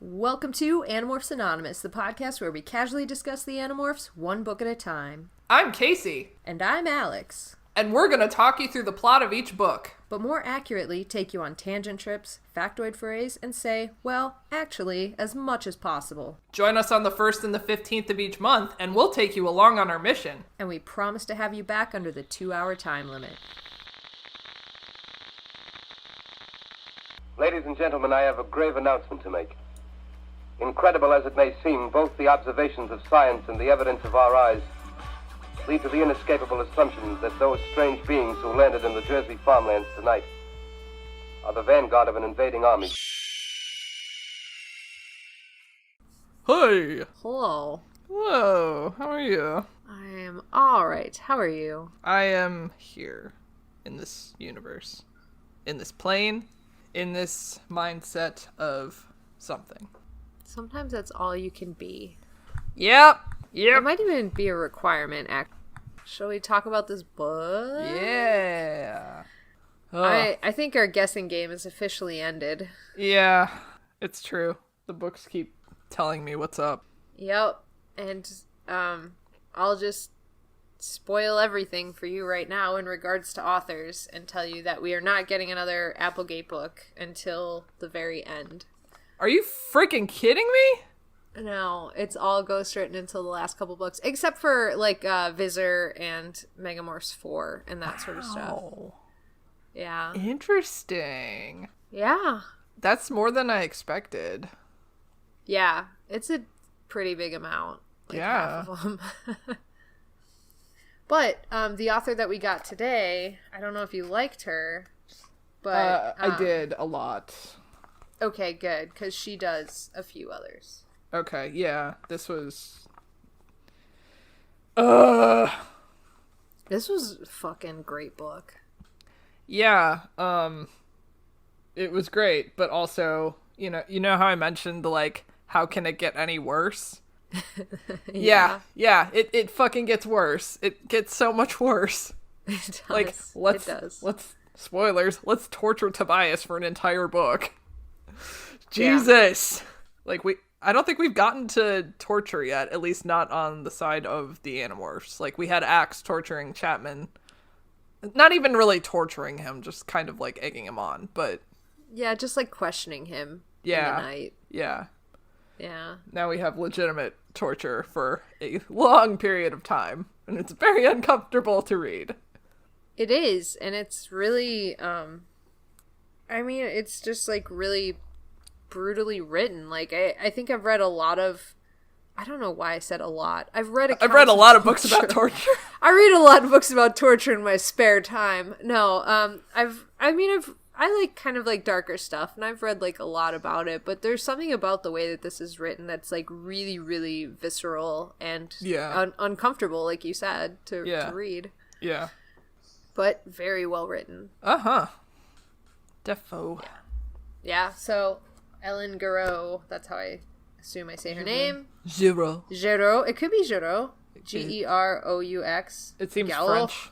Welcome to Animorphs Anonymous, the podcast where we casually discuss the Animorphs one book at a time. I'm Kaycie. And I'm Alex. And we're going to talk you through the plot of each book. But more accurately, take you on tangent trips, factoid forays, and say, well, actually, as much as possible. Join us on the 1st and the 15th of each month, and we'll take you along on our mission. And we promise to have you back under the 2-hour time limit. Ladies and gentlemen, I have a grave announcement to make. Incredible as it may seem, both the observations of science and the evidence of our eyes lead to the inescapable assumption that those strange beings who landed in the Jersey farmlands tonight are the vanguard of an invading army. Hey! Hello. Hello, how are you? I am alright. How are you? I am here, in this universe, in this plane, in this mindset of something. Sometimes that's all you can be. Yep. It might even be a requirement, Shall we talk about this book? Yeah. I think our guessing game is officially ended. Yeah, it's true. The books keep telling me what's up. Yep. And I'll just spoil everything for you right now in regards to authors and tell you that we are not getting another Applegate book until the very end. Are you freaking kidding me? No, it's all ghostwritten until the last couple books, except for like Visor and Megamorphs 4 and that sort of stuff. Yeah. Interesting. Yeah. That's more than I expected. Yeah, it's a pretty big amount. Like yeah. Half of them. But the author that we got today, I don't know if you liked her, but I did a lot. Okay, good, because she does a few others. Okay, yeah, this was... This was a fucking great book. Yeah, it was great, but also, you know how I mentioned the, like, how can it get any worse? Yeah, it fucking gets worse. It gets so much worse. It does. Like, let's, spoilers, let's torture Tobias for an entire book. Jesus! Yeah. Like, I don't think we've gotten to torture yet, at least not on the side of the Animorphs. Like, we had Axe torturing Chapman. Not even really torturing him, just kind of, like, egging him on, but... Yeah, just, like, questioning him in the night. Yeah. Yeah. Now we have legitimate torture for a long period of time, and it's very uncomfortable to read. It is, and it's really, I mean, it's just, like, really brutally written. Like, I think I've read a lot of, I don't know why I said a lot. I've read a lot of books about torture. I read a lot of books about torture in my spare time. No, I like kind of like darker stuff, and I've read like a lot about it, but there's something about the way that this is written that's like really, really visceral and uncomfortable, like you said, to read. Yeah. But very well written. Uh-huh. Defo. Yeah, so Ellen Guerrero, that's how I assume I say her name. Guerrero. It could be Guerrero. G-E-R-O-U-X. It seems Gallo. French.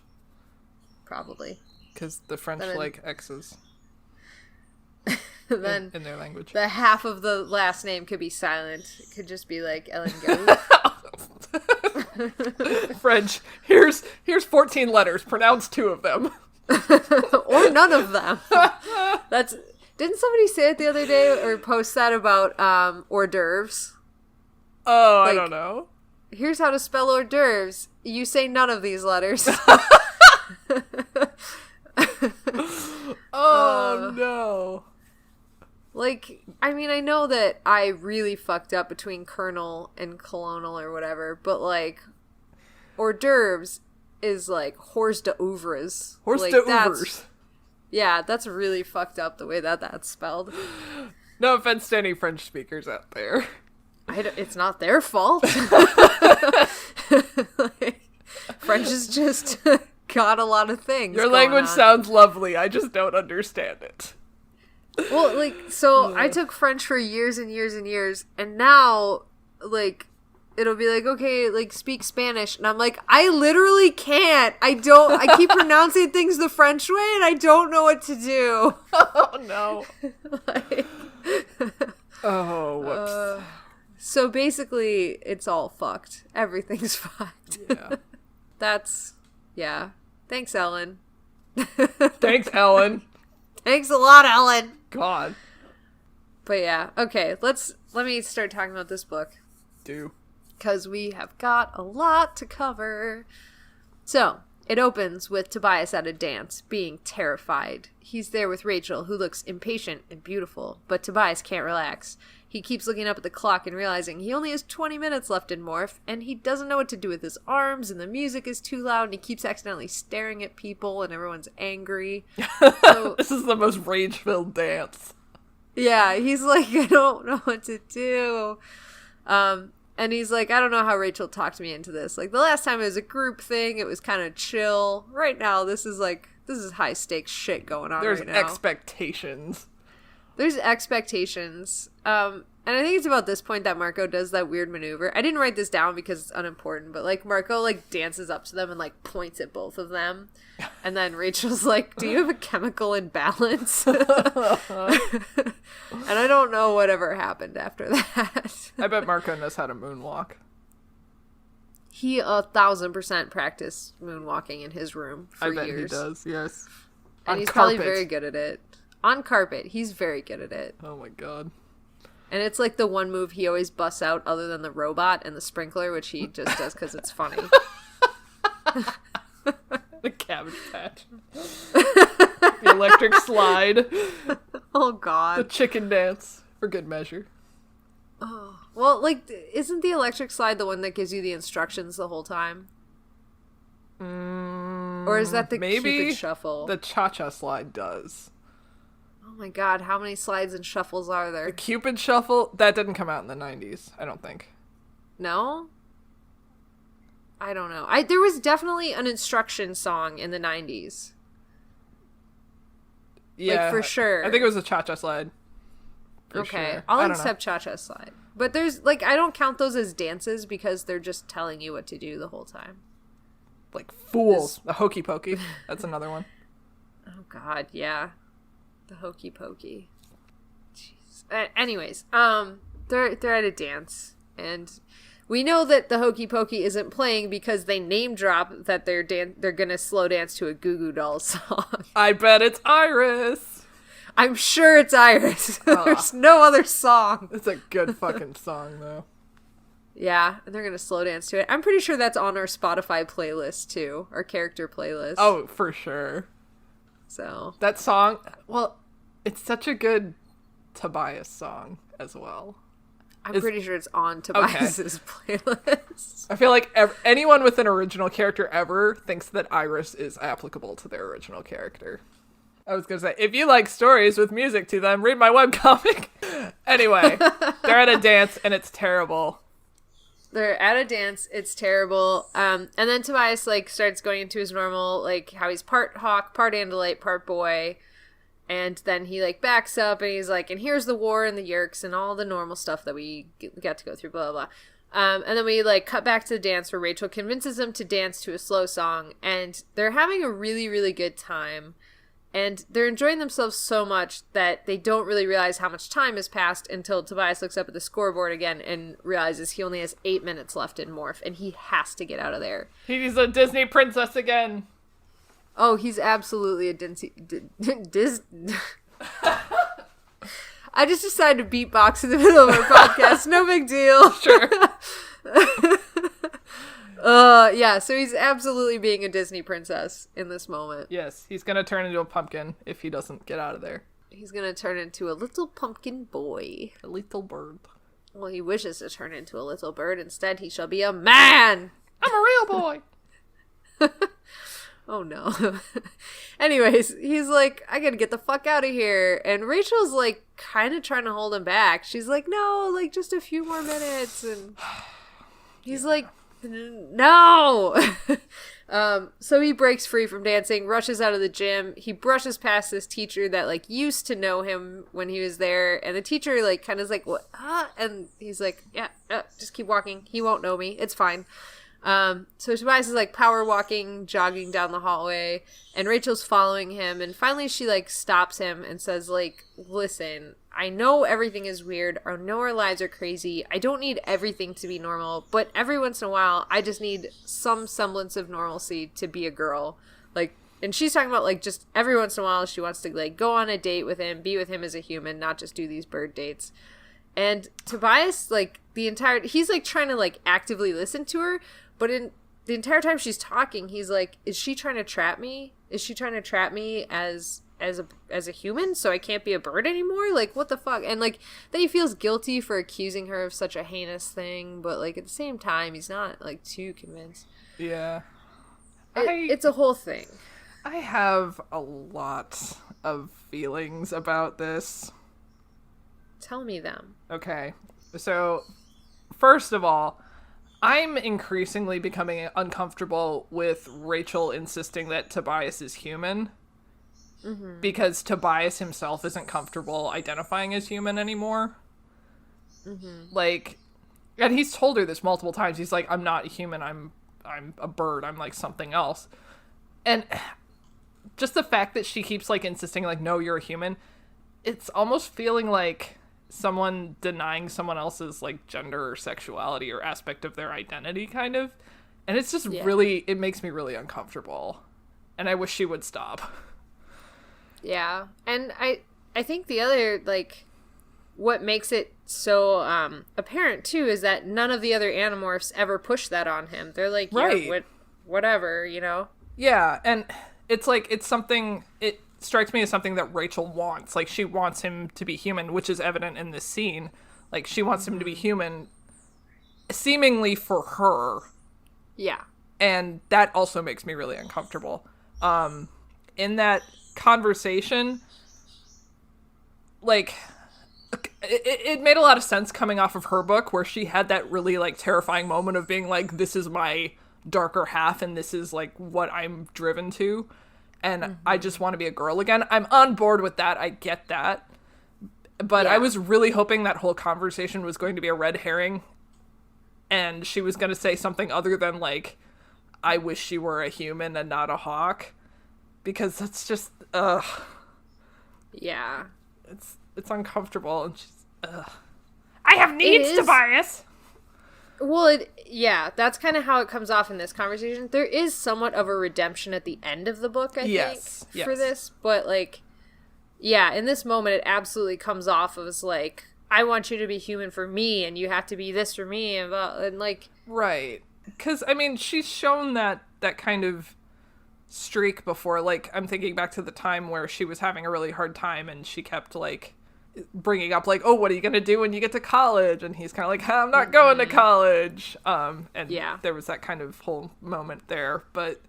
Probably. Because the French like X's. Then in their language. The half of the last name could be silent. It could just be like Ellen Guerrero. French. Here's 14 letters. Pronounce 2 of them. Or none of them. Didn't somebody say it the other day or post that about hors d'oeuvres? Oh, like, I don't know. Here's how to spell hors d'oeuvres. You say none of these letters. Oh no. Like, I mean, I know that I really fucked up between colonel and colonel or whatever, but like hors d'oeuvres is like hors d'oeuvres. Hors like, d'oeuvres. Yeah, that's really fucked up the way that that's spelled. No offense to any French speakers out there. It's not their fault. Like, French is just got a lot of things. Your language sounds lovely. I just don't understand it. Well, like, so I took French for years and years and years, and now, like, it'll be like, okay, like, speak Spanish, and I'm like, I literally can't. I keep pronouncing things the French way, and I don't know what to do. Oh, no. Like, Oh, whoops. So basically, it's all fucked. Everything's fucked. Yeah. Yeah. Thanks, Ellen. Thanks, Ellen. Thanks a lot, Ellen. God. But yeah, okay, let me start talking about this book. Do. Because we have got a lot to cover. So, it opens with Tobias at a dance, being terrified. He's there with Rachel, who looks impatient and beautiful, but Tobias can't relax. He keeps looking up at the clock and realizing he only has 20 minutes left in Morph, and he doesn't know what to do with his arms, and the music is too loud, and he keeps accidentally staring at people, and everyone's angry. So, this is the most rage-filled dance. Yeah, he's like, I don't know what to do. And he's like, I don't know how Rachel talked me into this. Like, the last time it was a group thing, it was kind of chill. Right now, this is high-stakes shit going on right now. There's expectations. There's expectations. And I think it's about this point that Marco does that weird maneuver. I didn't write this down because it's unimportant, but, like, Marco, like, dances up to them and, like, points at both of them. And then Rachel's like, do you have a chemical imbalance? And I don't know whatever happened after that. I bet Marco knows how to moonwalk. He 1,000% practiced moonwalking in his room for years. I bet he does, yes. And he's probably very good at it. On carpet, he's very good at it. Oh my god. And it's like the one move he always busts out other than the robot and the sprinkler, which he just does because it's funny. The cabbage patch. The electric slide. Oh god. The chicken dance, for good measure. Oh. Well, like, isn't the electric slide the one that gives you the instructions the whole time? Or is that the Cupid shuffle? The cha-cha slide does. Oh my god, how many slides and shuffles are there? The Cupid shuffle, that didn't come out in the 90s, I don't think. No? I don't know. There was definitely an instruction song in the 90s. Yeah. Like, for sure. I think it was a cha-cha slide. Okay, sure. I'll accept cha-cha slide. But there's, like, I don't count those as dances because they're just telling you what to do the whole time. Like, fools. The hokey pokey. That's another one. Oh god, yeah. The hokey pokey. Jeez. Anyways, they're at a dance, and we know that the hokey pokey isn't playing because they name drop that they're gonna slow dance to a Goo Goo Dolls song. I bet it's Iris. I'm sure it's Iris. There's no other song. It's a good fucking song, though. Yeah, and they're gonna slow dance to it. I'm pretty sure that's on our Spotify playlist too, our character playlist. Oh, for sure. So that song, well, it's such a good Tobias song as well. I'm pretty sure it's on Tobias's playlist. I feel like anyone with an original character ever thinks that Iris is applicable to their original character. I was gonna say, if you like stories with music to them, read my webcomic. Anyway, they're at a dance and it's terrible. They're at a dance, it's terrible. And then Tobias, like, starts going into his normal, like, how he's part hawk, part Andalite, part boy. And then he, like, backs up and he's like, and here's the war and the yerks and all the normal stuff that we got to go through, blah, blah, blah. And then we, like, cut back to the dance where Rachel convinces him to dance to a slow song. And they're having a really, really good time. And they're enjoying themselves so much that they don't really realize how much time has passed until Tobias looks up at the scoreboard again and realizes he only has 8 minutes left in Morph, and he has to get out of there. He's a Disney princess again. Oh, he's absolutely a Disney... I just decided to beatbox in the middle of our podcast. No big deal. Sure. Yeah, so he's absolutely being a Disney princess in this moment. Yes, he's gonna turn into a pumpkin if he doesn't get out of there. He's gonna turn into a little pumpkin boy. A little bird. Well, he wishes to turn into a little bird. Instead, he shall be a man! I'm a real boy! Oh, no. Anyways, he's like, I gotta get the fuck out of here. And Rachel's, like, kind of trying to hold him back. She's like, no, like, just a few more minutes. And he's like, no! So he breaks free from dancing, rushes out of the gym. He brushes past this teacher that, like, used to know him when he was there. And the teacher, like, kind of is like, what? And he's like, yeah, just keep walking. He won't know me. It's fine. So Tobias is, like, power walking, jogging down the hallway, and Rachel's following him, and finally she, like, stops him and says, like, listen, I know everything is weird. I know our lives are crazy. I don't need everything to be normal, but every once in a while, I just need some semblance of normalcy to be a girl. Like, and she's talking about, like, just every once in a while, she wants to, like, go on a date with him, be with him as a human, not just do these bird dates. And Tobias, like, he's, like, trying to, like, actively listen to her, but in the entire time she's talking, he's like, is she trying to trap me? Is she trying to trap me as a human so I can't be a bird anymore? Like, what the fuck? And, like, then he feels guilty for accusing her of such a heinous thing, but, like, at the same time, he's not, like, too convinced. Yeah. It's a whole thing. I have a lot of feelings about this. Tell me them. Okay. So, first of all, I'm increasingly becoming uncomfortable with Rachel insisting that Tobias is human. Mm-hmm. Because Tobias himself isn't comfortable identifying as human anymore. Mm-hmm. Like, and he's told her this multiple times. He's like, I'm not a human, I'm a bird, I'm like something else. And just the fact that she keeps like insisting like, no, you're a human, it's almost feeling like someone denying someone else's like gender or sexuality or aspect of their identity, kind of. And it's just really, it makes me really uncomfortable. And I wish she would stop. Yeah. And I think the other, like, what makes it so apparent too is that none of the other Animorphs ever push that on him. They're like, yeah, whatever, you know? Yeah, and it's like, it strikes me as something that Rachel wants. Like, she wants him to be human, which is evident in this scene. Like, she wants him to be human, seemingly for her. Yeah. And that also makes me really uncomfortable. In that conversation, like, it made a lot of sense coming off of her book, where she had that really, like, terrifying moment of being like, this is my darker half, and this is, like, what I'm driven to. And I just want to be a girl again. I'm on board with that. I get that. But I was really hoping that whole conversation was going to be a red herring. And she was going to say something other than, like, I wish she were a human and not a hawk. Because that's just, Yeah. It's uncomfortable. And she's, I have needs, Tobias! Well, that's kind of how it comes off in this conversation. There is somewhat of a redemption at the end of the book, I think, for this. But, like, yeah, in this moment, it absolutely comes off as, like, I want you to be human for me, and you have to be this for me, and like... Right. Because, I mean, she's shown that kind of streak before. Like, I'm thinking back to the time where she was having a really hard time, and she kept, like, bringing up, like, oh, what are you gonna do when you get to college? And he's kind of like, I'm not going to college. And there was that kind of whole moment there, but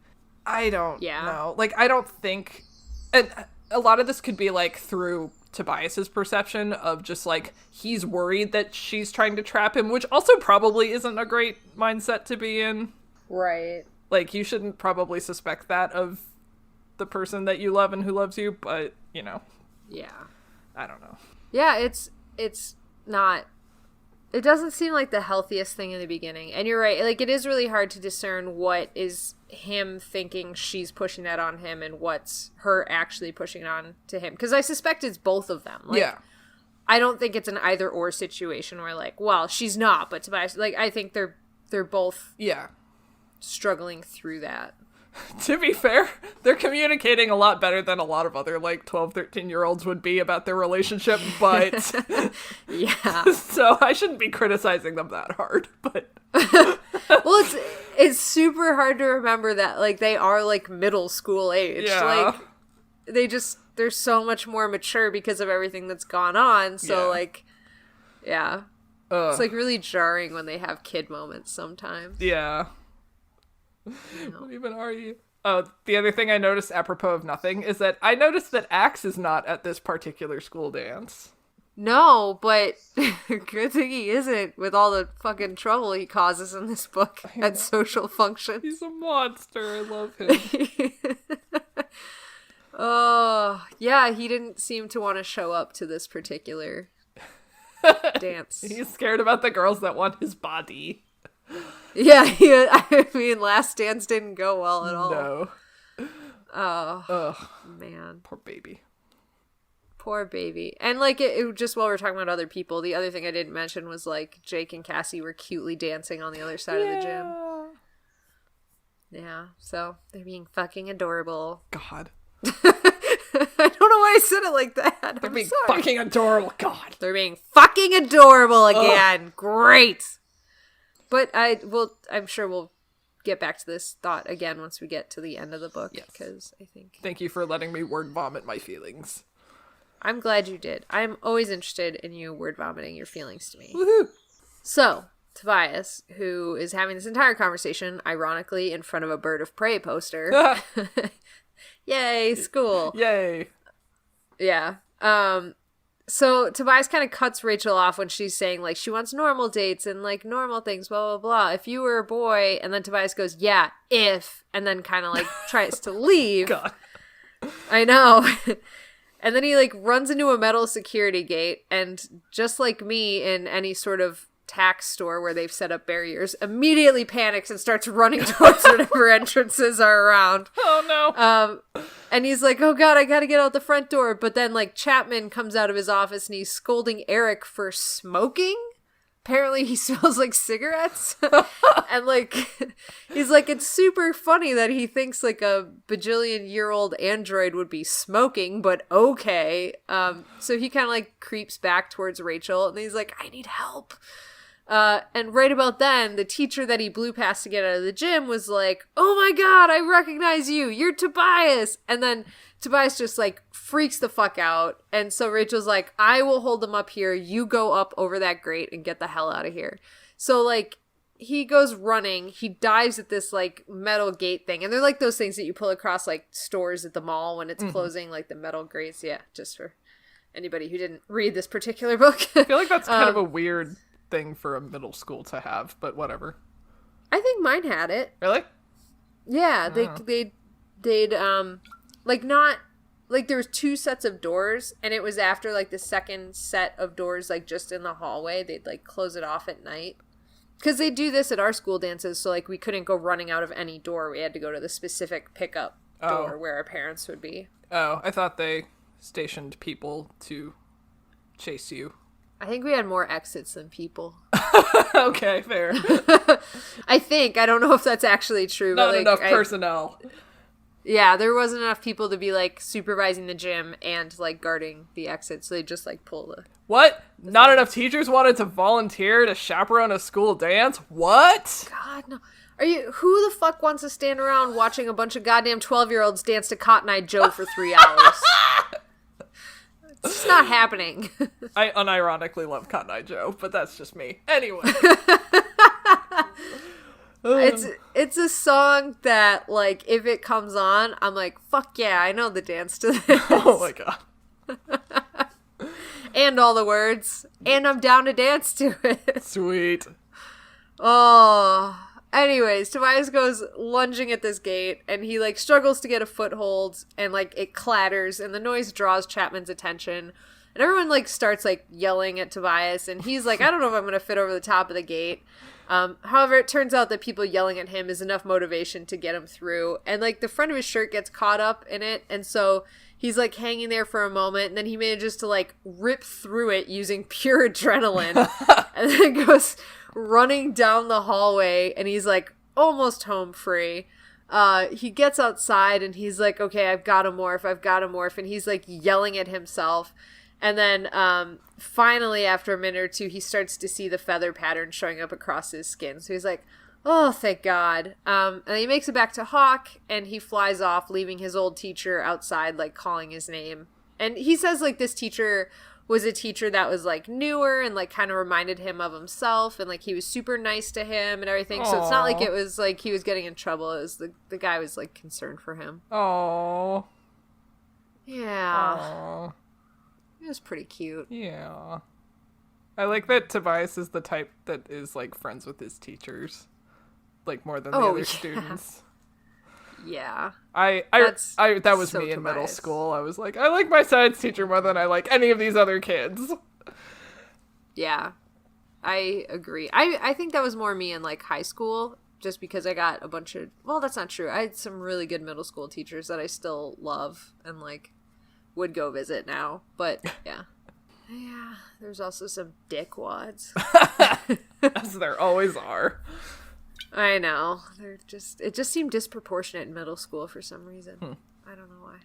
I don't know. Like, I don't think, and a lot of this could be, like, through Tobias's perception of just, like, he's worried that she's trying to trap him, which also probably isn't a great mindset to be in. Right. Like, you shouldn't probably suspect that of the person that you love and who loves you, but, you know. Yeah. I don't know. Yeah, it's not... It doesn't seem like the healthiest thing in the beginning. And you're right. Like, it is really hard to discern what is him thinking she's pushing that on him and what's her actually pushing it on to him. Because I suspect it's both of them. Like, yeah. I don't think it's an either-or situation where, like, well, she's not, but Tobias... Like, I think they're both... Yeah. Struggling through that. To be fair, they're communicating a lot better than a lot of other, like, 12, 13-year-olds would be about their relationship, but... Yeah. So I shouldn't be criticizing them that hard, but... Well, it's super hard to remember that, like, they are, like, middle school age. Yeah. Like, they're so much more mature because of everything that's gone on, so, like, yeah. It's, like, really jarring when they have kid moments sometimes. Yeah. What even are you? Oh, the other thing I noticed apropos of nothing is that I noticed that Axe is not at this particular school dance. No, but good thing he isn't with all the fucking trouble he causes in this book at social functions. He's a monster. I love him. Oh, yeah, he didn't seem to want to show up to this particular dance. He's scared about the girls that want his body. Yeah, I mean, Last Dance didn't go well at all. No. Oh, man. Poor baby. Poor baby. And, like, it just while we're talking about other people, the other thing I didn't mention was, like, Jake and Cassie were cutely dancing on the other side of the gym. Yeah, so they're being fucking adorable. God. I don't know why I said it like that. They're being fucking adorable. God. They're being fucking adorable again. Oh. Great. But I'm sure we'll get back to this thought again once we get to the end of the book. Yes. Because I think... Thank you for letting me word vomit my feelings. I'm glad you did. I'm always interested in you word vomiting your feelings to me. Woohoo! So, Tobias, who is having this entire conversation, ironically, in front of a Bird of Prey poster. Yay, school. Yay. Yeah. So Tobias kind of cuts Rachel off when she's saying, like, she wants normal dates and, like, normal things, blah, blah, blah. If you were a boy, and then Tobias goes, yeah, if, and then kind of, like, tries to leave. God. I know. And then he, like, runs into a metal security gate, and just like me in any sort of tax store where they've set up barriers, immediately panics and starts running towards whatever entrances are around. Oh, no. And he's like, oh, God, I gotta get out the front door. But then, like, Chapman comes out of his office, and he's scolding Eric for smoking. Apparently he smells like cigarettes. And, like, he's like, it's super funny that he thinks, like, a bajillion-year-old android would be smoking, but okay. So he kind of, like, creeps back towards Rachel, and he's like, I need help. And right about then, the teacher that he blew past to get out of the gym was like, oh my God, I recognize you. You're Tobias. And then Tobias just, like, freaks the fuck out. And so Rachel's like, I will hold them up here. You go up over that grate and get the hell out of here. So, like, he goes running. He dives at this, like, metal gate thing. And they're like those things that you pull across, like, stores at the mall when it's closing, like the metal grates. Yeah, just for anybody who didn't read this particular book. I feel like that's kind of a weird thing for a middle school to have, but whatever. I think mine had it. Really? Yeah, they'd like, not, like, there was 2 sets of doors, and it was after, like, the second set of doors, like, just in the hallway, they'd, like, close it off at night. Because they do this at our school dances, so, like, we couldn't go running out of any door. We had to go to the specific pickup door where our parents would be. Oh, I thought they stationed people to chase you. I think we had more exits than people. Okay, fair. I think. I don't know if that's actually true. Not but, like, enough personnel. Yeah, there wasn't enough people to be, like, supervising the gym and, like, guarding the exit, so they just, like, pull the... What? Not enough teachers wanted to volunteer to chaperone a school dance? What? God, no. Who the fuck wants to stand around watching a bunch of goddamn 12-year-olds dance to Cotton Eye Joe for 3 hours? It's just not happening. I unironically love Cotton Eye Joe, but that's just me. Anyway. It's a song that, like, if it comes on, I'm like, fuck yeah, I know the dance to this. Oh my God. And all the words. And I'm down to dance to it. Sweet. Oh. Anyways, Tobias goes lunging at this gate, and he, like, struggles to get a foothold, and, like, it clatters, and the noise draws Chapman's attention. And everyone, like, starts, like, yelling at Tobias, and he's like, I don't know if I'm going to fit over the top of the gate. However, it turns out that people yelling at him is enough motivation to get him through. And, like, the front of his shirt gets caught up in it, and so he's, like, hanging there for a moment, and then he manages to, like, rip through it using pure adrenaline. And then goes running down the hallway, and he's, like, almost home free. He gets outside, and he's like, okay, I've got to morph, and he's, like, yelling at himself. And then, finally, after a minute or two, he starts to see the feather pattern showing up across his skin. So he's like, oh, thank God. And he makes it back to Hawk, and he flies off, leaving his old teacher outside, like, calling his name. And he says, like, this teacher was a teacher that was, like, newer and, like, kind of reminded him of himself, and, like, he was super nice to him and everything. Aww. So it's not like it was, like, he was getting in trouble. It was the guy was, like, concerned for him. Oh. Yeah. Aww. It was pretty cute. Yeah. I like that Tobias is the type that is, like, friends with his teachers. Like, more than the other students. Yeah. That was so me in Tobias. middle school. I was like, I like my science teacher more than I like any of these other kids. Yeah. I agree. I think that was more me in, like, high school, just because I got a bunch of... Well, that's not true. I had some really good middle school teachers that I still love and, like, would go visit now. But yeah. Yeah, there's also some dickwads. As there always are. I know. It just seemed disproportionate in middle school for some reason. I don't know why.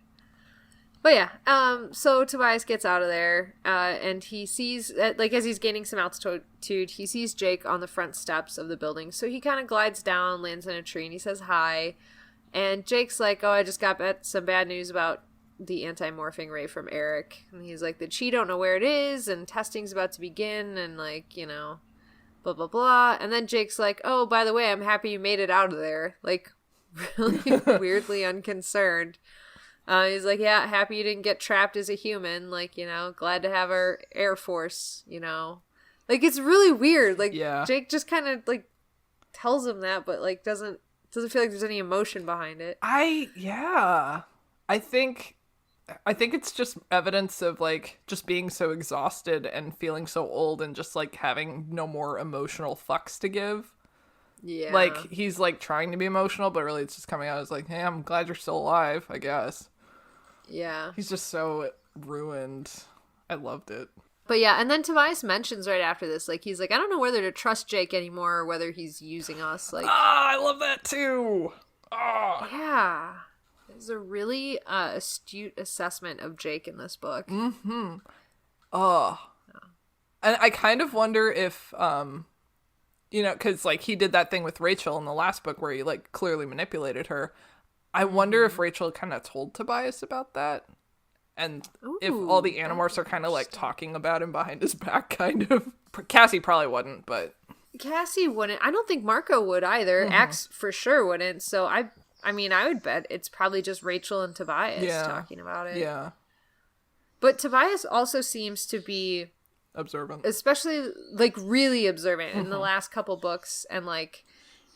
But yeah, so Tobias gets out of there, and he sees, like, as he's gaining some altitude, he sees Jake on the front steps of the building. So he kind of glides down, lands in a tree, and he says hi. And Jake's like, oh, I just got some bad news about the anti-morphing ray from Eric. And he's like, the Chi don't know where it is, and testing's about to begin, and, like, you know, blah, blah, blah. And then Jake's like, oh, by the way, I'm happy you made it out of there. Like, really weirdly unconcerned. He's like, yeah, happy you didn't get trapped as a human. Like, you know, glad to have our Air Force, you know. Like, it's really weird. Like, yeah. Jake just kind of, like, tells him that, but, like, doesn't feel like there's any emotion behind it. I think it's just evidence of, like, just being so exhausted and feeling so old and just, like, having no more emotional fucks to give. Yeah. Like, he's, like, trying to be emotional, but really it's just coming out as, like, hey, I'm glad you're still alive, I guess. Yeah. He's just so ruined. I loved it. But yeah, and then Tobias mentions right after this, like, he's like, I don't know whether to trust Jake anymore or whether he's using us. Like, I love that too. Yeah. It's a really astute assessment of Jake in this book. Mm-hmm. And I kind of wonder if, you know, because, like, he did that thing with Rachel in the last book where he, like, clearly manipulated her. I wonder if Rachel kind of told Tobias about that. And if all the Animorphs are kind of, like, talking about him behind his back, kind of. Cassie probably wouldn't, but... Cassie wouldn't. I don't think Marco would either. Axe for sure wouldn't. So I mean, I would bet it's probably just Rachel and Tobias talking about it. Yeah. But Tobias also seems to be... observant. Especially, like, really observant in the last couple books. And, like,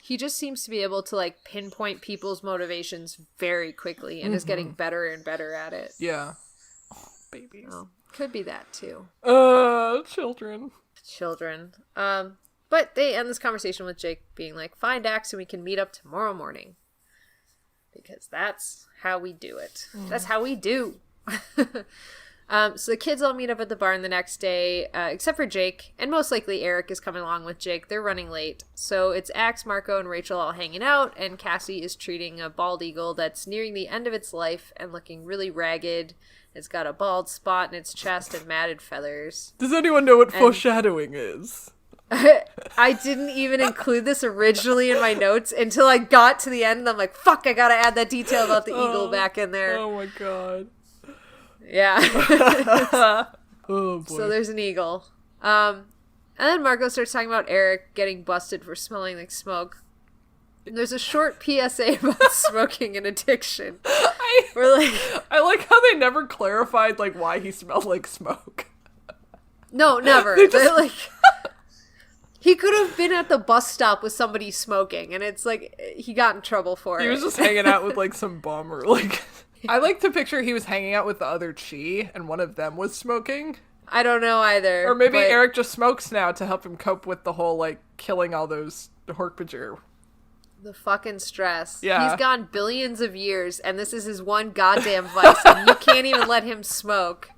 he just seems to be able to, like, pinpoint people's motivations very quickly and is getting better and better at it. Yeah. Oh, babies. Oh, could be that, too. Children. But they end this conversation with Jake being like, find Axe and we can meet up tomorrow morning. Because that's how we do it. That's how we do. So the kids all meet up at the barn the next day, except for Jake, and most likely Eric is coming along with Jake. They're running late. So it's Axe, Marco, and Rachel all hanging out, and Cassie is treating a bald eagle that's nearing the end of its life and looking really ragged. It's got a bald spot in its chest and matted feathers. Does anyone know what foreshadowing is? I didn't even include this originally in my notes until I got to the end, and I'm like, fuck, I gotta add that detail about the eagle back in there. Oh my god. Yeah. Oh boy. So there's an eagle. And then Marco starts talking about Eric getting busted for smelling like smoke. And there's a short PSA about smoking and addiction. I like how they never clarified, like, why he smelled like smoke. No, never. They're like... He could have been at the bus stop with somebody smoking, and it's like, he got in trouble for it. He was just hanging out with, like, some bum or, like... I like to picture he was hanging out with the other Chi, and one of them was smoking. I don't know either. Or maybe Eric just smokes now to help him cope with the whole, like, killing all those hork-bajir. The fucking stress. Yeah. He's gone billions of years, and this is his one goddamn vice, and you can't even let him smoke.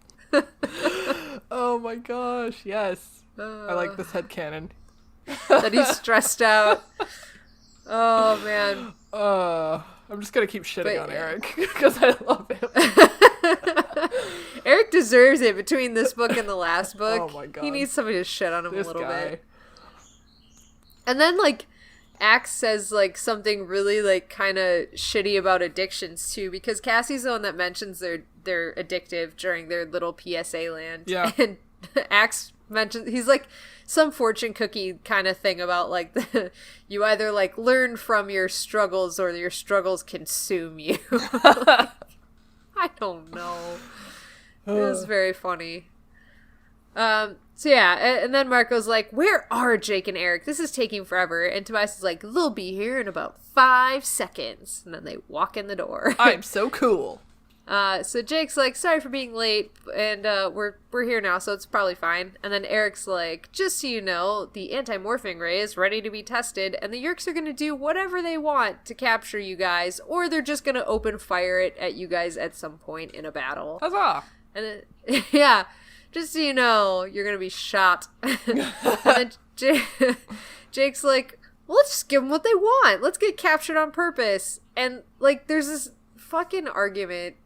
Oh my gosh, yes. I like this headcanon. That he's stressed out. Oh, man. I'm just gonna keep shitting on Eric, because I love him. Eric deserves it between this book and the last book. Oh my god. He needs somebody to shit on him a little bit. And then, like, Axe says, like, something really, like, kind of shitty about addictions, too, because Cassie's the one that mentions they're addictive during their little PSA land. Yeah. And Axe mentions, he's like, some fortune cookie kind of thing about, like, you either, like, learn from your struggles or your struggles consume you. Like, I don't know. It was very funny. So yeah, and then Marco's like, where are Jake and Eric? This is taking forever. And Tobias is like, they'll be here in about 5 seconds. And then they walk in the door. I'm so cool. So Jake's like, sorry for being late, and we're here now, so it's probably fine. And then Eric's like, just so you know, the anti-morphing ray is ready to be tested, and the Yeerks are going to do whatever they want to capture you guys, or they're just going to open fire it at you guys at some point in a battle. Huzzah! And then, yeah, just so you know, you're going to be shot. And then Jake's like, well, let's just give them what they want. Let's get captured on purpose. And, like, there's this fucking argument.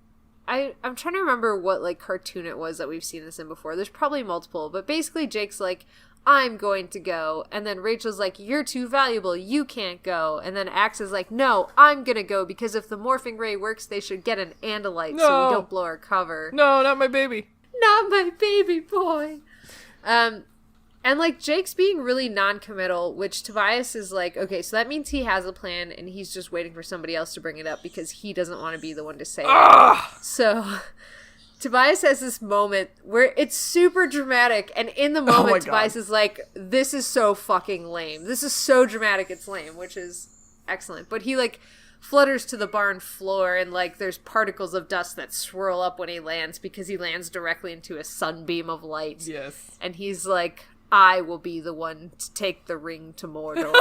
I'm trying to remember what, like, cartoon it was that we've seen this in before. There's probably multiple, but basically Jake's like, I'm going to go. And then Rachel's like, you're too valuable. You can't go. And then Axe is like, no, I'm going to go because if the morphing ray works, they should get an Andalite so we don't blow our cover. No, not my baby. Not my baby boy. And, like, Jake's being really non-committal, which Tobias is like, okay, so that means he has a plan, and he's just waiting for somebody else to bring it up because he doesn't want to be the one to say it. So Tobias has this moment where it's super dramatic, and in the moment, Tobias is like, this is so fucking lame. This is so dramatic, it's lame, which is excellent. But he, like, flutters to the barn floor, and, like, there's particles of dust that swirl up when he lands because he lands directly into a sunbeam of light. Yes. And he's like, I will be the one to take the ring to Mordor.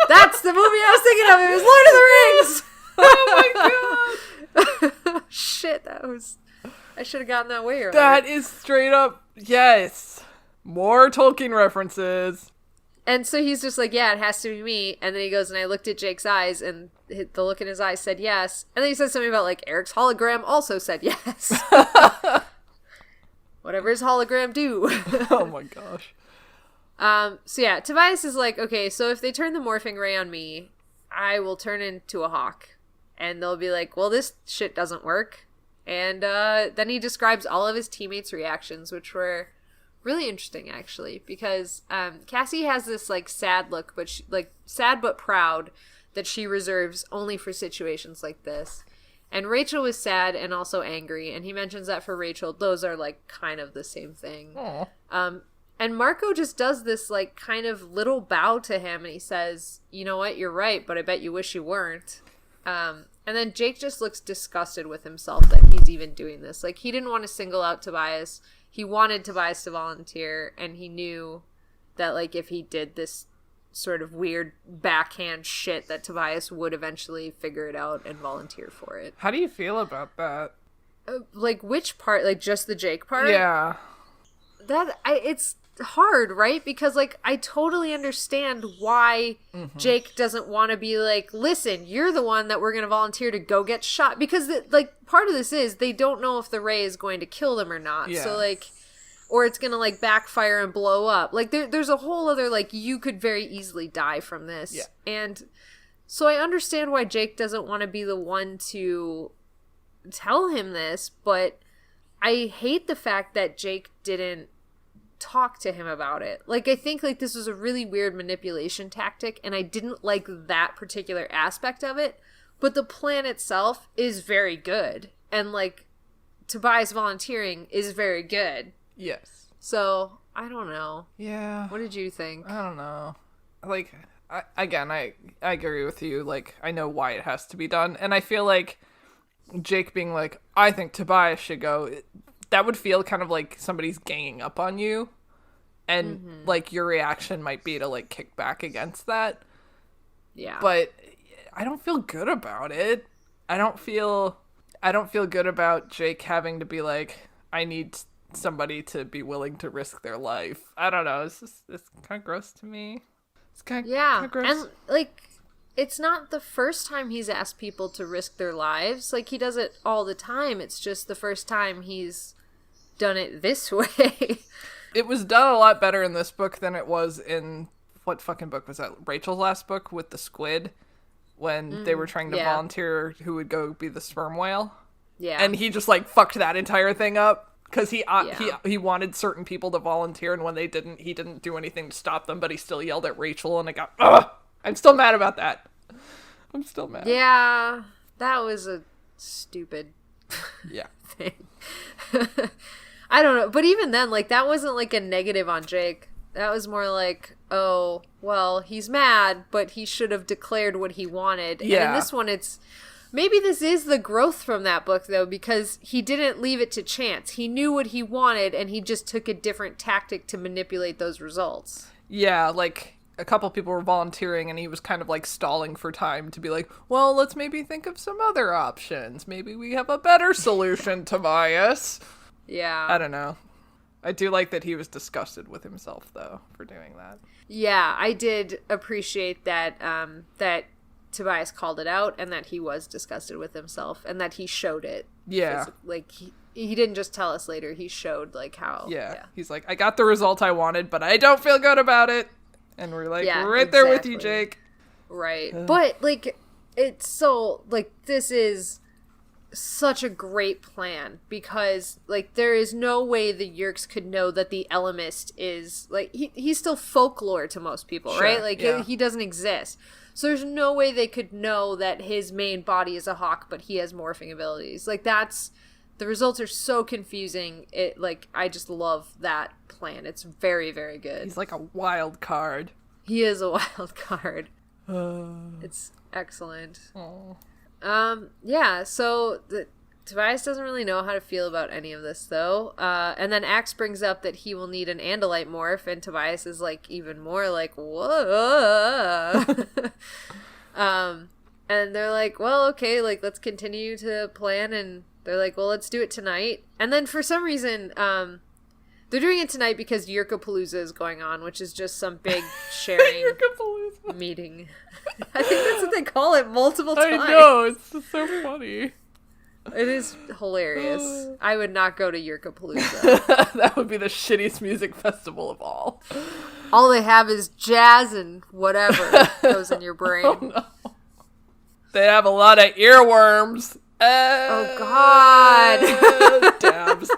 That's the movie I was thinking of. It was Lord of the Rings. Oh my god. Shit, I should have gotten that way earlier. That is straight up, yes. More Tolkien references. And so he's just like, yeah, it has to be me. And then he goes, and I looked at Jake's eyes, and the look in his eyes said yes. And then he said something about, like, Eric's hologram also said yes. Whatever his hologram do. Oh my gosh. So yeah, Tobias is like, okay, so if they turn the morphing ray on me, I will turn into a hawk. And they'll be like, well, this shit doesn't work. And then he describes all of his teammates' reactions, which were really interesting, actually. Because Cassie has this, like, sad look, but sad but proud, that she reserves only for situations like this. And Rachel was sad and also angry, and he mentions that for Rachel, those are, like, kind of the same thing. And Marco just does this, like, kind of little bow to him, and he says, you know what, you're right, but I bet you wish you weren't. And then Jake just looks disgusted with himself that he's even doing this. Like, he didn't want to single out Tobias. He wanted Tobias to volunteer, and he knew that, like, if he did this sort of weird backhand shit that Tobias would eventually figure it out and volunteer for it. How do you feel about that? Like, which part? Like, just the Jake part? Yeah. It's hard, right? Because, like, I totally understand why Jake doesn't want to be like, listen, you're the one that we're going to volunteer to go get shot. Because, like, part of this is they don't know if the ray is going to kill them or not. Yeah. So, like, or it's going to, like, backfire and blow up. Like, there's a whole other, like, you could very easily die from this. Yeah. And so I understand why Jake doesn't want to be the one to tell him this, but I hate the fact that Jake didn't talk to him about it. Like, I think, like, this was a really weird manipulation tactic, and I didn't like that particular aspect of it, but the plan itself is very good. And, like, Tobias volunteering is very good. Yes. So, I don't know. Yeah. What did you think? I don't know. Like, I agree with you. Like, I know why it has to be done. And I feel like Jake being like, I think Tobias should go, that would feel kind of like somebody's ganging up on you. And, like, your reaction might be to, like, kick back against that. Yeah. But I don't feel good about it. I don't feel good about Jake having to be like, I need somebody to be willing to risk their life. I don't know. It's kind of gross to me. It's kind of gross. And, like, it's not the first time he's asked people to risk their lives. Like, he does it all the time. It's just the first time he's done it this way. It was done a lot better in this book than it was in, what fucking book was that? Rachel's last book with the squid, when they were trying to volunteer who would go be the sperm whale. Yeah. And he just, like, fucked that entire thing up. Because he wanted certain people to volunteer, and when they didn't, he didn't do anything to stop them, but he still yelled at Rachel, and I got, ugh! I'm still mad about that. I'm still mad. Yeah, that was a stupid thing. I don't know, but even then, like, that wasn't, like, a negative on Jake. That was more like, oh, well, he's mad, but he should have declared what he wanted. Yeah. And in this one, it's, Maybe this is the growth from that book, though, because he didn't leave it to chance. He knew what he wanted, and he just took a different tactic to manipulate those results. Yeah, like, a couple people were volunteering, and he was kind of, like, stalling for time to be like, well, let's maybe think of some other options. Maybe we have a better solution, Tobias. Yeah. I don't know. I do like that he was disgusted with himself, though, for doing that. Yeah, I did appreciate that, that Tobias called it out, and that he was disgusted with himself, and that he showed it. Yeah. Like, he didn't just tell us later, he showed, like, how... Yeah. He's like, I got the result I wanted, but I don't feel good about it. And we're like, we're right there with you, Jake. Right. But, like, it's so, like, this is such a great plan, because, like, there is no way the Yeerks could know that the Ellimist is, like, he's still folklore to most people, Sure, right? Like, yeah. he doesn't exist. So there's no way they could know that his main body is a hawk, but he has morphing abilities. Like, that's... The results are so confusing. I just love that plan. It's very, very good. He's like a wild card. He is a wild card. It's excellent. Oh. Yeah, so Tobias doesn't really know how to feel about any of this, though. And then Axe brings up that he will need an Andalite morph, and Tobias is, like, even more like, whoa. And they're like, well, okay, like, let's continue to plan, and they're like, well, let's do it tonight. And then for some reason, they're doing it tonight because Yerkapalooza is going on, which is just some big sharing meeting. I think that's what they call it multiple times. I know, it's just so funny. It is hilarious. I would not go to Yerkapalooza. That would be the shittiest music festival of all. All they have is jazz and whatever goes in your brain. Oh, no. They have a lot of earworms. Oh, God. Dabs.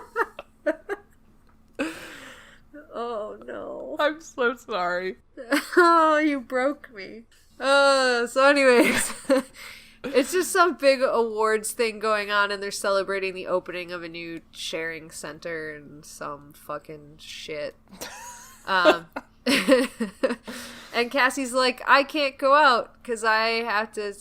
Oh, no. I'm so sorry. Oh, you broke me. So anyways, it's just some big awards thing going on, and they're celebrating the opening of a new sharing center and some fucking shit. And Cassie's like, I can't go out because I have to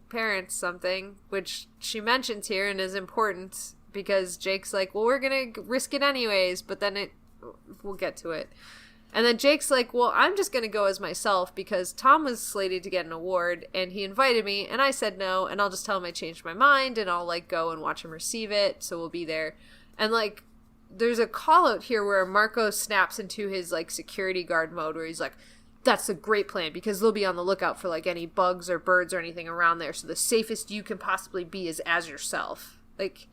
parent something, which she mentions here and is important because Jake's like, well, we're going to risk it anyways, but then we'll get to it. And then Jake's like, well, I'm just going to go as myself because Tom was slated to get an award and he invited me and I said no, and I'll just tell him I changed my mind and I'll, like, go and watch him receive it, so we'll be there. And, like, there's a call out here where Marco snaps into his, like, security guard mode where he's like, that's a great plan because they'll be on the lookout for, like, any bugs or birds or anything around there, so the safest you can possibly be is as yourself. Like,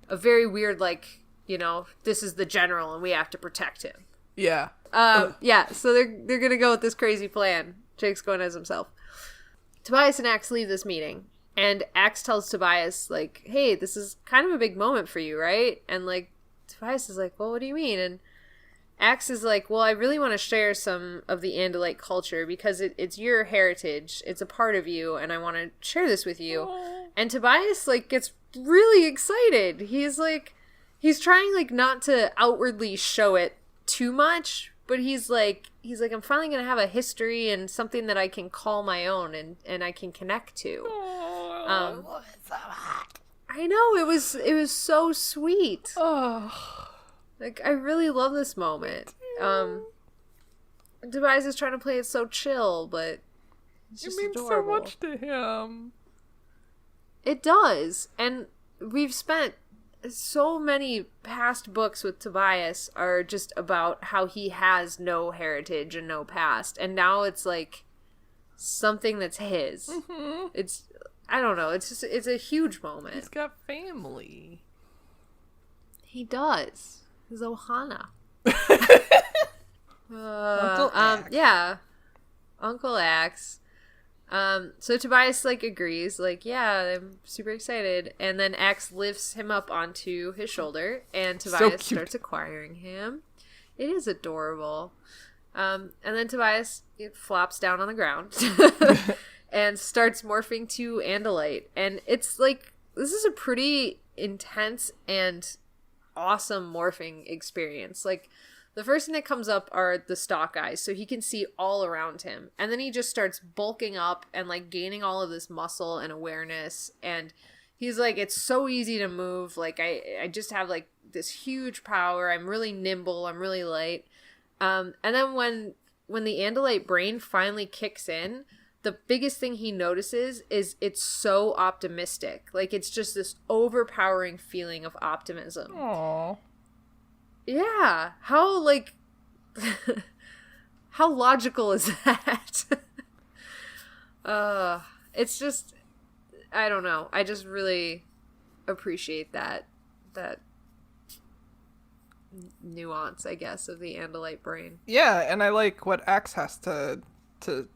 a very weird, like, you know, this is the general and we have to protect him. Yeah. Yeah, so they're gonna go with this crazy plan. Jake's going as himself. Tobias and Axe leave this meeting, and Axe tells Tobias, like, hey, this is kind of a big moment for you, right? And, like, Tobias is like, well, what do you mean? And Axe is like, well, I really want to share some of the Andalite culture because it's your heritage. It's a part of you, and I want to share this with you. Aww. And Tobias, like, gets really excited. He's trying, like, not to outwardly show it too much, but he's like, I'm finally going to have a history and something that I can call my own and I can connect to. I love it so hot. I know, it was so sweet. Oh. Like, I really love this moment. Tobias is trying to play it so chill, but it's just adorable. It means so much to him. It does. And we've spent so many past books with Tobias are just about how he has no heritage and no past. And now it's like something that's his. Mm-hmm. I don't know. It's a huge moment. He's got family. He does. He's Ohana. Uncle Axe. Yeah. Uncle Axe. So Tobias, like, agrees, like, yeah, I'm super excited. And then Axe lifts him up onto his shoulder, and Tobias starts acquiring him. It is adorable. And then Tobias flops down on the ground and starts morphing to Andalite. And it's like, this is a pretty intense and awesome morphing experience. Like, the first thing that comes up are the stalk eyes, so he can see all around him. And then he just starts bulking up and, like, gaining all of this muscle and awareness. And he's like, it's so easy to move. Like, I just have, like, this huge power. I'm really nimble. I'm really light. And then when the Andalite brain finally kicks in, the biggest thing he notices is it's so optimistic. Like, it's just this overpowering feeling of optimism. Aww. Yeah. How, like, how logical is that? It's just, I don't know. I just really appreciate that nuance, I guess, of the Andalite brain. Yeah, and I like what Axe has to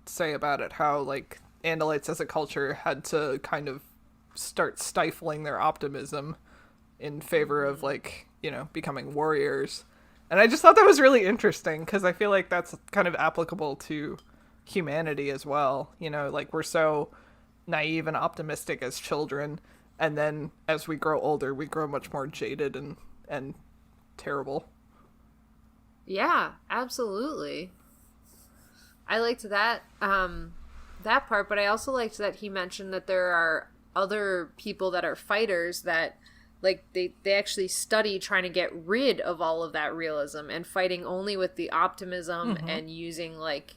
say about it, how, like, Andalites as a culture had to kind of start stifling their optimism in favor of, like, you know, becoming warriors. And I just thought that was really interesting, because I feel like that's kind of applicable to humanity as well. You know, like, we're so naive and optimistic as children, and then as we grow older, we grow much more jaded and terrible. Yeah, absolutely. I liked that that part, but I also liked that he mentioned that there are other people that are fighters that, like, they actually study trying to get rid of all of that realism and fighting only with the optimism and using, like,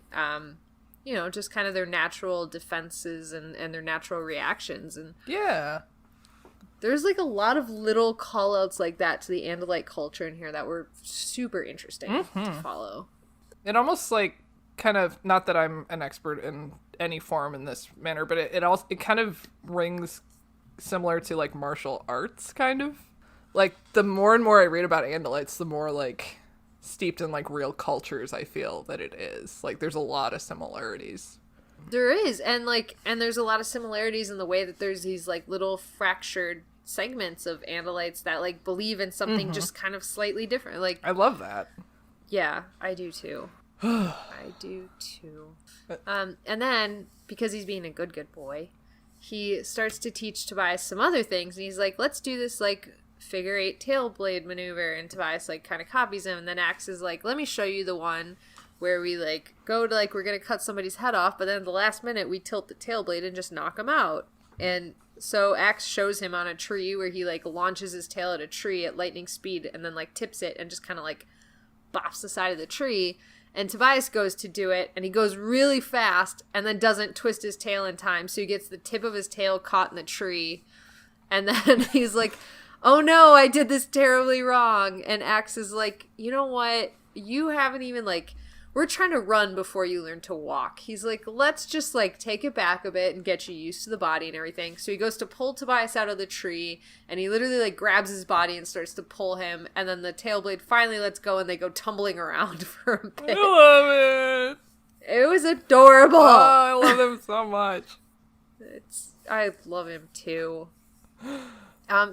you know, just kind of their natural defenses and their natural reactions. And yeah, there's, like, a lot of little call-outs like that to the Andalite culture in here that were super interesting to follow. It almost, like, kind of, not that I'm an expert in any form in this manner, but it kind of rings similar to, like, martial arts, kind of. Like, the more and more I read about Andalites, the more, like, steeped in, like, real cultures I feel that it is. Like, there's a lot of similarities. There is, and there's a lot of similarities in the way that there's these, like, little fractured segments of Andalites that, like, believe in something just kind of slightly different. Like, I love that. Yeah, I do too. I do too. And then, because he's being a good boy, he starts to teach Tobias some other things, and he's like, let's do this, like, figure 8 tail blade maneuver, and Tobias, like, kind of copies him, and then Axe is like, let me show you the one where we, like, go to, like, we're gonna cut somebody's head off, but then at the last minute we tilt the tail blade and just knock him out. And so Axe shows him on a tree where he, like, launches his tail at a tree at lightning speed and then, like, tips it and just kind of, like, bops the side of the tree. And Tobias goes to do it, and he goes really fast and then doesn't twist his tail in time, so he gets the tip of his tail caught in the tree. And then he's like, oh no, I did this terribly wrong. And Axe is like, you know what? You haven't even, like, we're trying to run before you learn to walk. He's like, let's just, like, take it back a bit and get you used to the body and everything. So he goes to pull Tobias out of the tree, and he literally, like, grabs his body and starts to pull him, and then the tail blade finally lets go, and they go tumbling around for a bit. I love it. It was adorable. Oh, I love him so much. I love him too.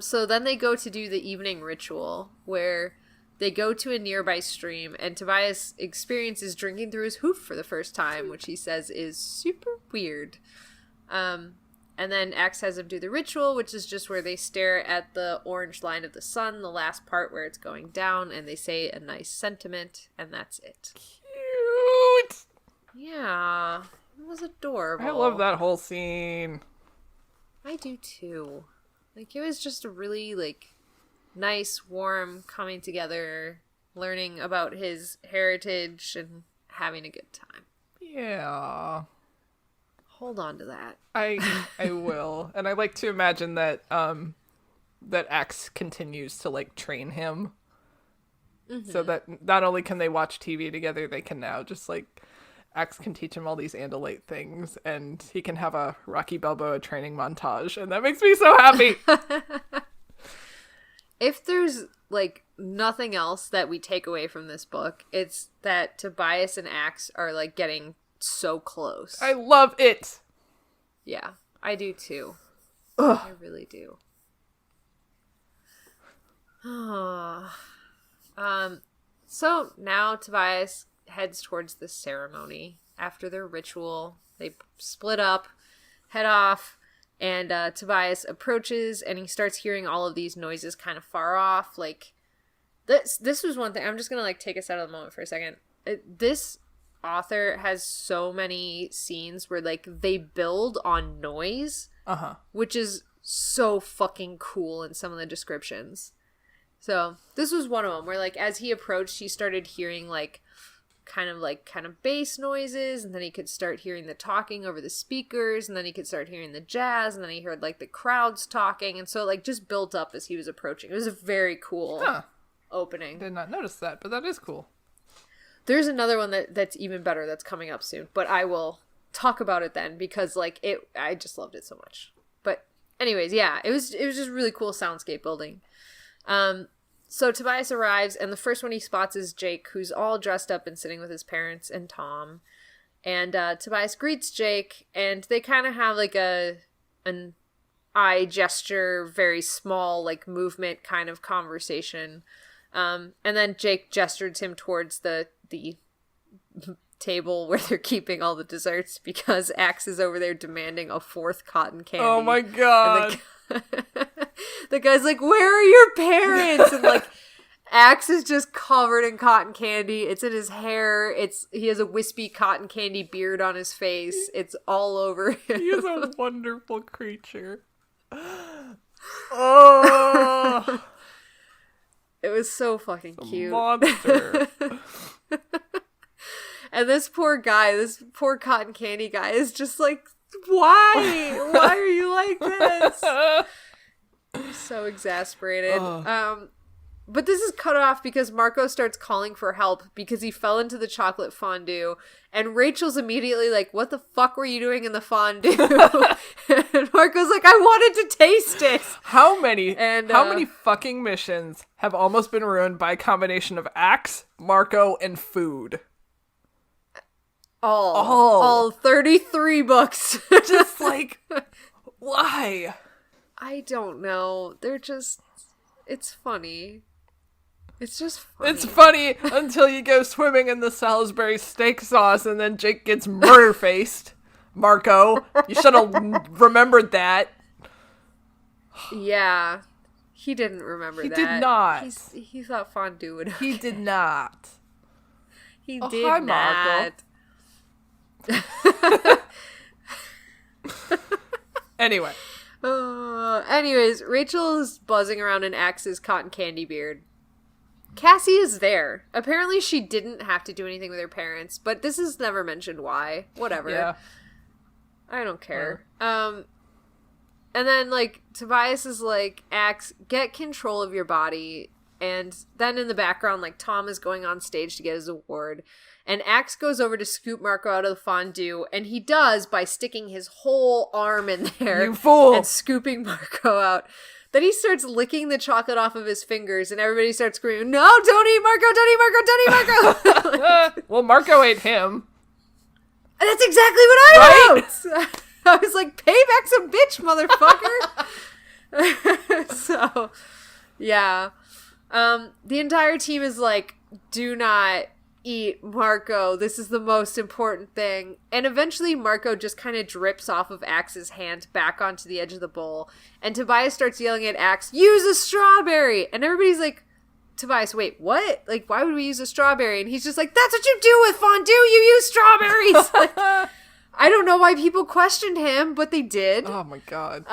So then they go to do the evening ritual, where they go to a nearby stream, and Tobias experiences drinking through his hoof for the first time, which he says is super weird. And then Axe has him do the ritual, which is just where they stare at the orange line of the sun, the last part where it's going down, and they say a nice sentiment, and that's it. Cute! Yeah, it was adorable. I love that whole scene. I do too. Like, it was just a really, like, nice, warm coming together, learning about his heritage and having a good time. Yeah. Hold on to that. I will. And I like to imagine that that Axe continues to, like, train him. So that not only can they watch TV together, they can now just, like, Axe can teach him all these Andalite things, and he can have a Rocky Balboa training montage, and that makes me so happy. If there's, like, nothing else that we take away from this book, it's that Tobias and Axe are, like, getting so close. I love it. Yeah, I do too. Ugh. I really do. So now Tobias heads towards the ceremony. After their ritual, they split up, head off, and Tobias approaches, and he starts hearing all of these noises kind of far off, like This was one thing. I'm just gonna like take us out of the moment for a second. This author has so many scenes where like they build on noise, which is so fucking cool in some of the descriptions. So this was one of them where like as he approached, he started hearing like kind of bass noises, and then he could start hearing the talking over the speakers, and then he could start hearing the jazz, and then he heard like the crowds talking, and so it like just built up as he was approaching. It was a very cool opening. Did not notice that, but that is cool. There's another one that's even better that's coming up soon, but I will talk about it then because like I just loved it so much. But anyways, yeah, it was just really cool soundscape building. So Tobias arrives, and the first one he spots is Jake, who's all dressed up and sitting with his parents and Tom. And Tobias greets Jake, and they kind of have like an eye gesture, very small like movement kind of conversation. And then Jake gestures him towards the table where they're keeping all the desserts because Axe is over there demanding a fourth cotton candy. Oh my god. The guy's like, where are your parents? And like Axe is just covered in cotton candy. It's in his hair. He has a wispy cotton candy beard on his face. It's all over him. He is a wonderful creature. Oh, it was so fucking cute. Monster. And this poor cotton candy guy is just like, why? Why are you like this? I'm so exasperated. But this is cut off because Marco starts calling for help because he fell into the chocolate fondue, and Rachel's immediately like, what the fuck were you doing in the fondue? And Marco's like, I wanted to taste it. How many fucking missions have almost been ruined by a combination of Axe, Marco, and food? All 33 books. Just like, why? I don't know. It's funny. It's just funny. It's funny until you go swimming in the Salisbury steak sauce and then Jake gets murder-faced. Marco, you should have remembered that. Yeah. He didn't remember that. He did not. He thought fondue would. He did not. He did hi, not. Marco. Anyway. Anyways, Rachel is buzzing around in Axe's cotton candy beard. Cassie is there. Apparently she didn't have to do anything with her parents, but this is never mentioned why. Whatever. Yeah. I don't care. And then, like, Tobias is like, Axe, get control of your body. And then in the background, like, Tom is going on stage to get his award. And Axe goes over to scoop Marco out of the fondue, and he does by sticking his whole arm in there. You fool! And scooping Marco out. Then he starts licking the chocolate off of his fingers, and everybody starts screaming, no, don't eat Marco, don't eat Marco, don't eat Marco! Well, Marco ate him. That's exactly what I wrote! I was like, payback's a bitch, motherfucker! So, yeah. The entire team is like, do not eat Marco. This is the most important thing. And eventually Marco just kind of drips off of Axe's hand back onto the edge of the bowl. And Tobias starts yelling at Axe, use a strawberry! And everybody's like, Tobias, wait, what? Like, why would we use a strawberry? And he's just like, that's what you do with fondue! You use strawberries! Like, I don't know why people questioned him, but they did. Oh my god.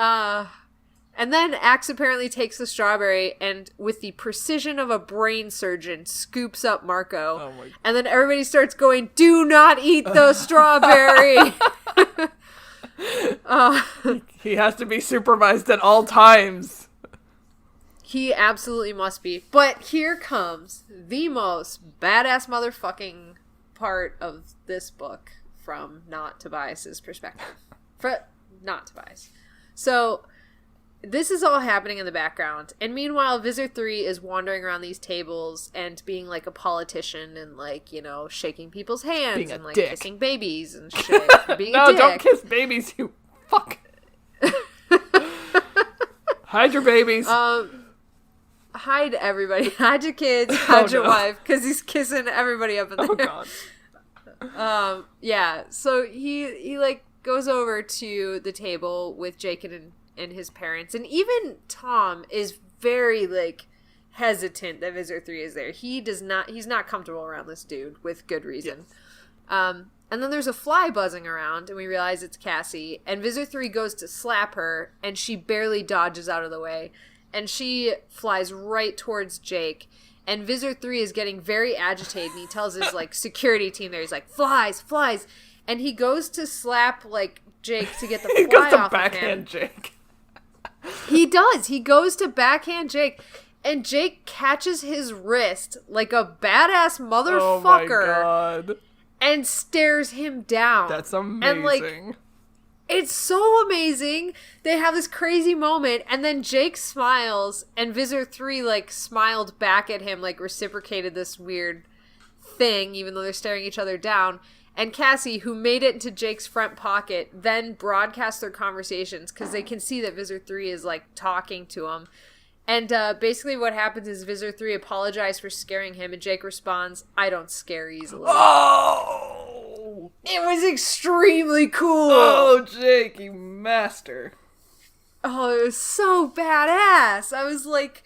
And then Axe apparently takes the strawberry and, with the precision of a brain surgeon, scoops up Marco. Oh my God. And then everybody starts going, do not eat the strawberry! He has to be supervised at all times. He absolutely must be. But here comes the most badass motherfucking part of this book from not Tobias's perspective. Not Tobias. So this is all happening in the background, and meanwhile Visor 3 is wandering around these tables and being like a politician and like, you know, shaking people's hands and like dick. Kissing babies and shit. Being no, a dick. Don't kiss babies, you fuck. Hide your babies. Hide everybody. Hide your kids. Hide your wife, because he's kissing everybody up in there. Oh god. Yeah. So he like goes over to the table with Jake and his parents, and even Tom is very like hesitant that Visitor 3 is there. He's not comfortable around this dude with good reason. Yes. And then there's a fly buzzing around, and we realize it's Cassie. And Visitor 3 goes to slap her, and she barely dodges out of the way. And she flies right towards Jake. And Visitor 3 is getting very agitated, and he tells his, like, security team there, he's like, flies. And he goes to slap, like, Jake to get the fly off of him. He goes to backhand Jake. He does. He goes to backhand Jake. And Jake catches his wrist like a badass motherfucker. Oh my God. And stares him down. That's amazing. And, like, it's so amazing. They have this crazy moment, and then Jake smiles, and Visitor 3, like, smiled back at him, like, reciprocated this weird thing, even though they're staring each other down. And Cassie, who made it into Jake's front pocket, then broadcasts their conversations, because they can see that Visitor 3 is, like, talking to him. And basically what happens is Visitor 3 apologized for scaring him, and Jake responds, I don't scare easily. Oh! It was extremely cool! Oh, Jake, you master. Oh, it was so badass! I was like,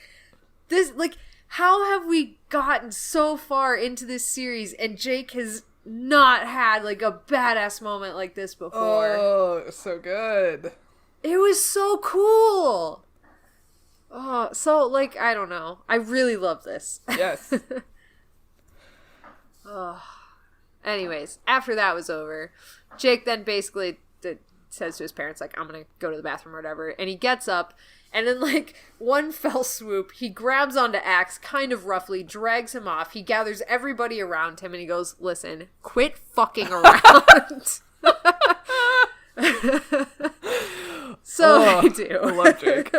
how have we gotten so far into this series, and Jake has not had, like, a badass moment like this before? Oh, it was so good. It was so cool! Oh, so, like, I don't know. I really love this. Yes. Oh. Anyways, after that was over, Jake then basically says to his parents, like, I'm gonna go to the bathroom or whatever, and he gets up, and in, like, one fell swoop, he grabs onto Axe kind of roughly, drags him off, he gathers everybody around him, and he goes, listen, quit fucking around. So I do. I love Jake.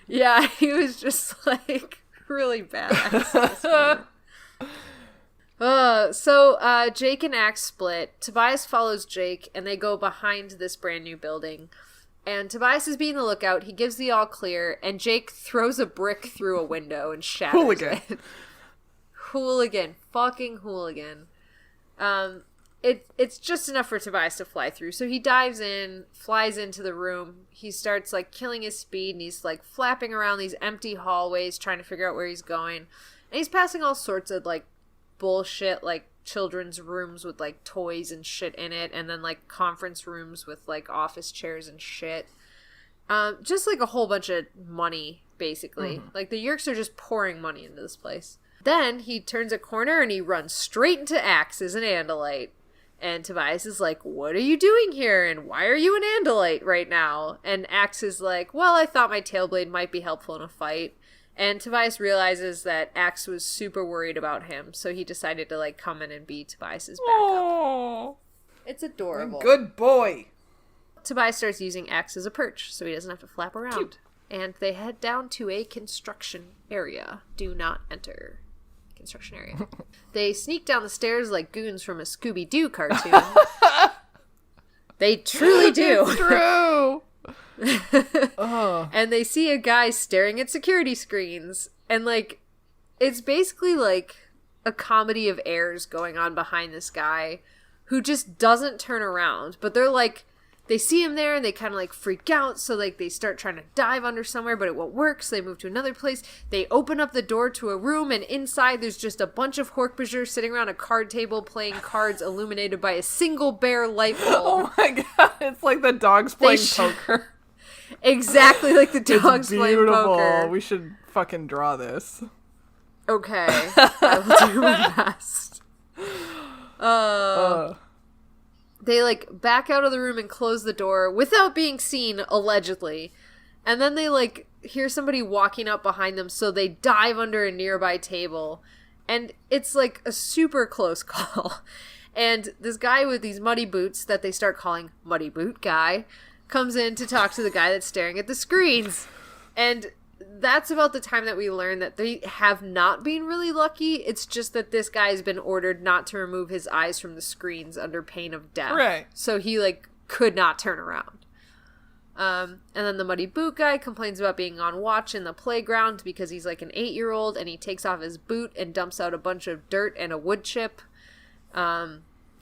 Yeah, he was just, like, really badass. So Jake and Axe split. Tobias follows Jake, and they go behind this brand new building. And Tobias is being the lookout. He gives the all clear, and Jake throws a brick through a window and shatters it. Hooligan. Fucking hooligan. It's just enough for Tobias to fly through. So he dives in, flies into the room. He starts, like, killing his speed, and he's, like, flapping around these empty hallways, trying to figure out where he's going. And he's passing all sorts of, like, bullshit, like, children's rooms with, like, toys and shit in it, and then, like, conference rooms with, like, office chairs and shit. Just, like, a whole bunch of money, basically. Mm-hmm. Like, the Yeerks are just pouring money into this place. Then he turns a corner, and he runs straight into Axe as an Andalite. And Tobias is like, what are you doing here? And why are you an Andalite right now? And Axe is like, well, I thought my tailblade might be helpful in a fight. And Tobias realizes that Axe was super worried about him. So he decided to, like, come in and be Tobias's backup. Aww. It's adorable. Good boy. Tobias starts using Axe as a perch, so he doesn't have to flap around. Cute. And they head down to a construction area. Do not enter. Construction area. They sneak down the stairs like goons from a Scooby-Doo cartoon. They truly do. It's true. And they see a guy staring at security screens, and, like, it's basically like a comedy of errors going on behind this guy who just doesn't turn around. But they're like, they see him there and they kind of, like, freak out, so, like, they start trying to dive under somewhere, but it won't work, so they move to another place. They open up the door to a room, and inside there's just a bunch of hork-bajir sitting around a card table playing cards illuminated by a single bare light bulb. Oh my god, it's like the dogs playing poker. Exactly like the dogs playing poker. We should fucking draw this. Okay. I will do my best. They, like, back out of the room and close the door without being seen, allegedly. And then they, like, hear somebody walking up behind them, so they dive under a nearby table. And it's, like, a super close call. And this guy with these muddy boots that they start calling Muddy Boot Guy comes in to talk to the guy that's staring at the screens. And that's about the time that we learn that they have not been really lucky. It's just that this guy has been ordered not to remove his eyes from the screens under pain of death. Right. So he, like, could not turn around. And then the Muddy Boot Guy complains about being on watch in the playground because he's, like, an 8-year-old, and he takes off his boot and dumps out a bunch of dirt and a wood chip.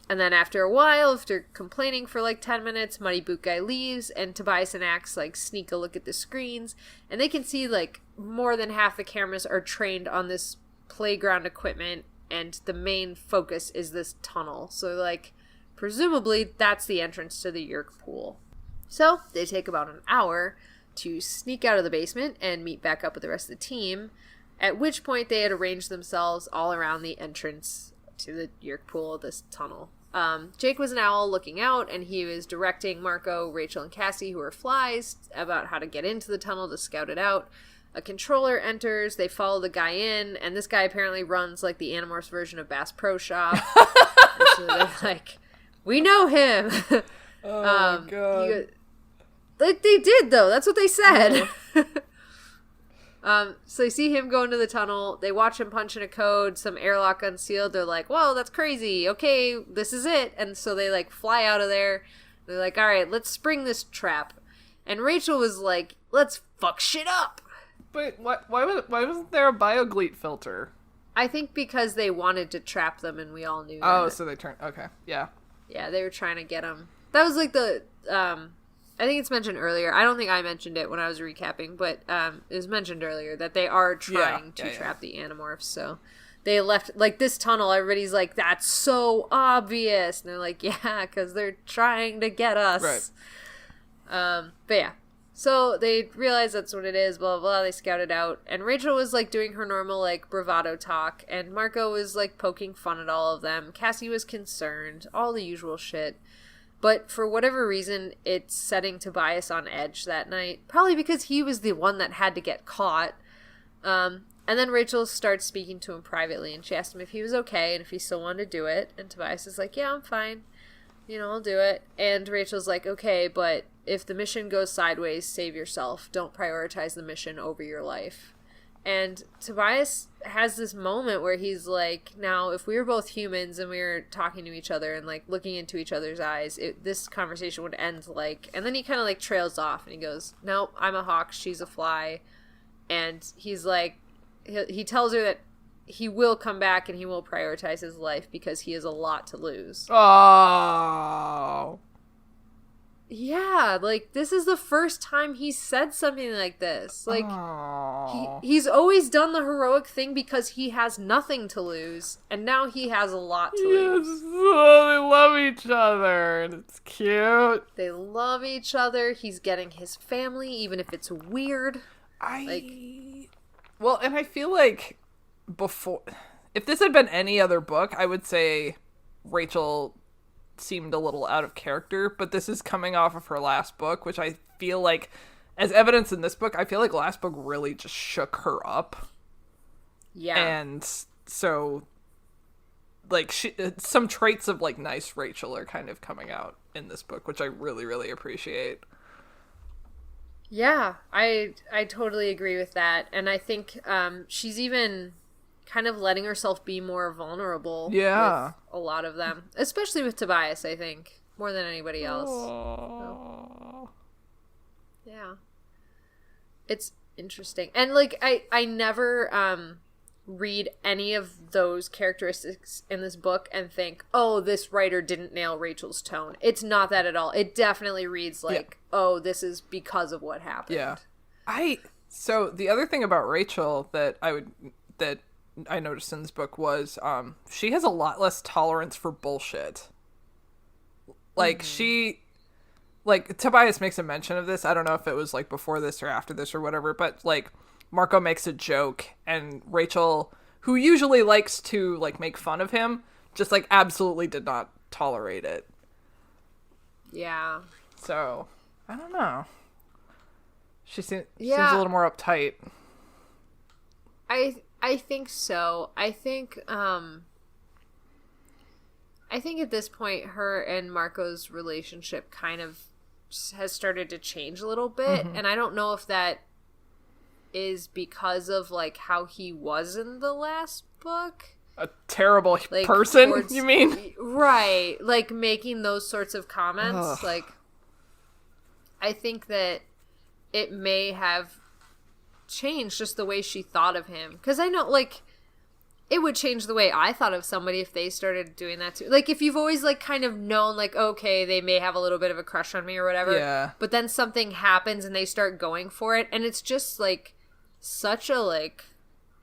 And then after a while, after complaining for like 10 minutes, Muddy Boot Guy leaves, and Tobias and Axe, like, sneak a look at the screens, and they can see, like, more than half the cameras are trained on this playground equipment, and the main focus is this tunnel. So, like, presumably that's the entrance to the Yerk pool. So they take about an hour to sneak out of the basement and meet back up with the rest of the team, at which point they had arranged themselves all around the entrance to the Yerk pool, this tunnel. Jake was an owl looking out, and he was directing Marco, Rachel, and Cassie, who are flies, about how to get into the tunnel to scout it out. A controller enters, they follow the guy in, and this guy apparently runs like the Animorphs version of Bass Pro Shop. And so they're like, we know him. Oh, God. Like, they did, though. That's what they said. So they see him go into the tunnel. They watch him punch in a code. Some airlock unsealed. They're like, whoa, that's crazy. Okay, this is it. And so they, like, fly out of there. They're like, all right, let's spring this trap. And Rachel was like, let's fuck shit up. But why wasn't there a BioGleet filter? I think because they wanted to trap them, and we all knew that. Oh, so they turned... Okay, yeah. Yeah, they were trying to get him. That was, like, the... I think it's mentioned earlier. I don't think I mentioned it when I was recapping, but it was mentioned earlier that they are trying to trap the Animorphs. So they left, like, this tunnel, everybody's like, that's so obvious. And they're like, yeah, because they're trying to get us. Right. But yeah. So they realize that's what it is, blah, blah, blah. They scout it out. And Rachel was, like, doing her normal, like, bravado talk. And Marco was, like, poking fun at all of them. Cassie was concerned. All the usual shit. But for whatever reason, it's setting Tobias on edge that night. Probably because he was the one that had to get caught. And then Rachel starts speaking to him privately, and she asked him if he was okay and if he still wanted to do it. And Tobias is like, yeah, I'm fine. You know, I'll do it. And Rachel's like, okay, but if the mission goes sideways, save yourself. Don't prioritize the mission over your life. And Tobias has this moment where he's like, now, if we were both humans and we were talking to each other and, like, looking into each other's eyes, this conversation would end, like... And then he kind of, like, trails off and he goes, nope, I'm a hawk, she's a fly. And he's like... He tells her that he will come back and he will prioritize his life because he has a lot to lose. Oh... Yeah, like, this is the first time he's said something like this. Like, he's always done the heroic thing because he has nothing to lose, and now he has a lot to lose. They love each other, and it's cute. They love each other. He's getting his family, even if it's weird. Well, and I feel like before... If this had been any other book, I would say Rachel... seemed a little out of character, but this is coming off of her last book, which I feel like, as evidence in this book, I feel like last book really just shook her up. Yeah. And so, like, some traits of, like, nice Rachel are kind of coming out in this book, which I really, really appreciate. Yeah, I totally agree with that. And I think she's even... kind of letting herself be more vulnerable with a lot of them. Especially with Tobias, I think. More than anybody else. So, yeah. It's interesting. And, like, I never read any of those characteristics in this book and think, oh, this writer didn't nail Rachel's tone. It's not that at all. It definitely reads like, oh, this is because of what happened. Yeah. So, the other thing about Rachel that I noticed in this book was she has a lot less tolerance for bullshit. Like, Tobias makes a mention of this. I don't know if it was, like, before this or after this or whatever, but, like, Marco makes a joke, and Rachel, who usually likes to, like, make fun of him, just, like, absolutely did not tolerate it. Yeah. So, I don't know. She seems a little more uptight. I think so. I think at this point, her and Marco's relationship kind of has started to change a little bit, and I don't know if that is because of, like, how he was in the last book. A terrible person, you mean? Right. Like, making those sorts of comments. Ugh. Like, I think that it may have changed just the way she thought of him. Because I know, like, it would change the way I thought of somebody if they started doing that too. Like, if you've always, like, kind of known, like, okay, they may have a little bit of a crush on me or whatever. Yeah. But then something happens and they start going for it. And it's just, like, such a, like,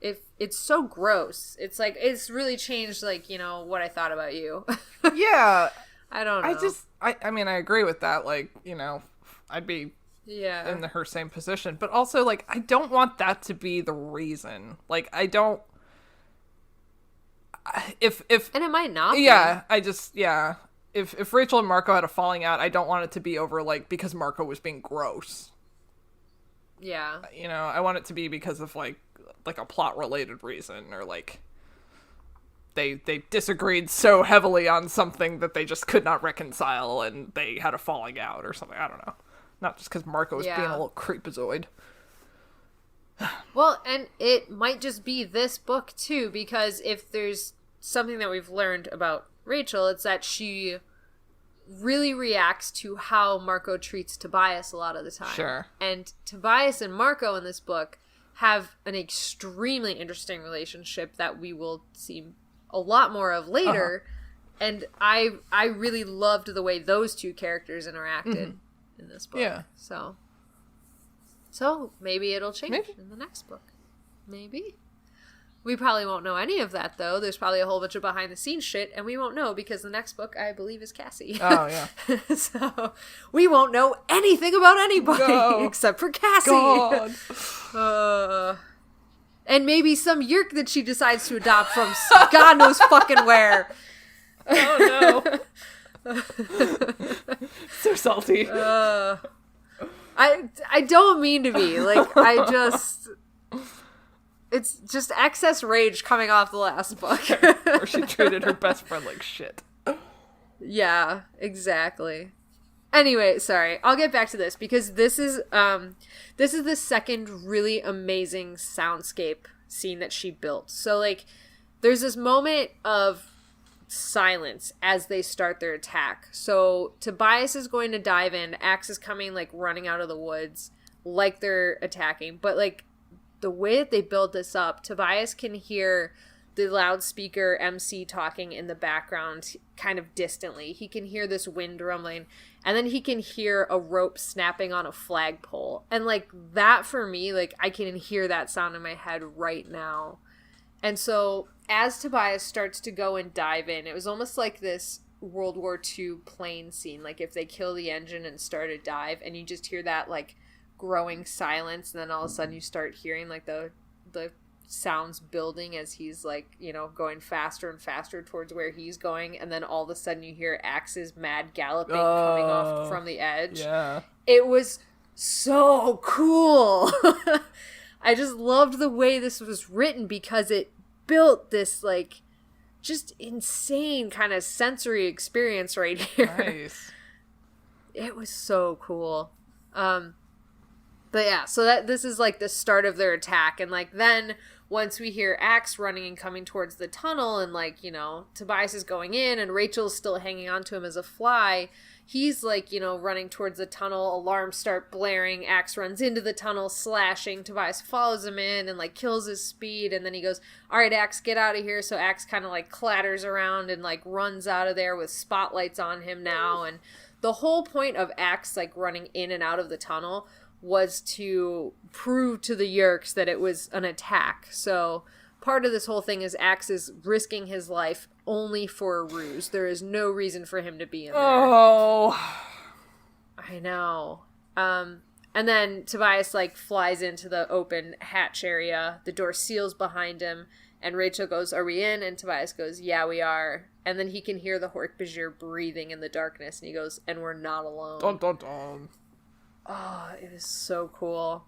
if it's so gross. It's like, it's really changed, like, you know, what I thought about you. Yeah. I don't know. I mean, I agree with that. Like, you know, I'd be in her same position. But also, like, I don't want that to be the reason. Like, I don't... If and it might not be. If Rachel and Marco had a falling out, I don't want it to be over, like, because Marco was being gross. Yeah. You know, I want it to be because of, like a plot-related reason, or, like, they disagreed so heavily on something that they just could not reconcile, and they had a falling out or something. I don't know. Not just because Marco was being a little creepazoid. Well, and it might just be this book, too, because if there's something that we've learned about Rachel, it's that she really reacts to how Marco treats Tobias a lot of the time. Sure. And Tobias and Marco in this book have an extremely interesting relationship that we will see a lot more of later. And I really loved the way those two characters interacted in this book. Yeah. So maybe it'll change in the next book. Maybe. We probably won't know any of that, though. There's probably a whole bunch of behind-the-scenes shit, and we won't know because the next book, I believe, is Cassie. Oh, yeah. So we won't know anything about anybody except for Cassie. God. And maybe some yerk that she decides to adopt from God knows fucking where. Oh, no. So salty. I don't mean to be. Like, it's just excess rage coming off the last book. Where she treated her best friend like shit. Yeah, exactly. Anyway, sorry. I'll get back to this because this is the second really amazing soundscape scene that she built. So, like, there's this moment of silence as they start their attack. So Tobias is going to dive in. Axe is coming, like, running out of the woods like they're attacking. But, like, the way that they build this up, Tobias can hear the loudspeaker MC talking in the background kind of distantly. He can hear this wind rumbling, and then he can hear a rope snapping on a flagpole. And, like, that for me, like, I can hear that sound in my head right now. And so as Tobias starts to go and dive in, it was almost like this World War II plane scene. Like, if they kill the engine and start a dive, and you just hear that, like, growing silence, and then all of a sudden you start hearing, like, the sounds building as he's, like, you know, going faster and faster towards where he's going, and then all of a sudden you hear Axe's mad galloping coming off from the edge. Yeah. It was so cool. I just loved the way this was written because it built this, like, just insane kind of sensory experience right here. Nice. It was so cool. But yeah, so this is, like, the start of their attack. And, like, then once we hear Axe running and coming towards the tunnel, and, like, you know, Tobias is going in and Rachel's still hanging on to him as a fly, he's, like, you know, running towards the tunnel. Alarms start blaring. Axe runs into the tunnel, slashing. Tobias follows him in and, like, kills his speed. And then he goes, all right, Axe, get out of here. So Axe kind of, like, clatters around and, like, runs out of there with spotlights on him now. And the whole point of Axe, like, running in and out of the tunnel was to prove to the Yerks that it was an attack. So part of this whole thing is Axe is risking his life only for a ruse. There is no reason for him to be in there. Oh. I know. And then Tobias, like, flies into the open hatch area. The door seals behind him. And Rachel goes, are we in? And Tobias goes, yeah, we are. And then he can hear the hork-bajir breathing in the darkness. And he goes, and we're not alone. Dun, dun, dun. Oh, it is so cool.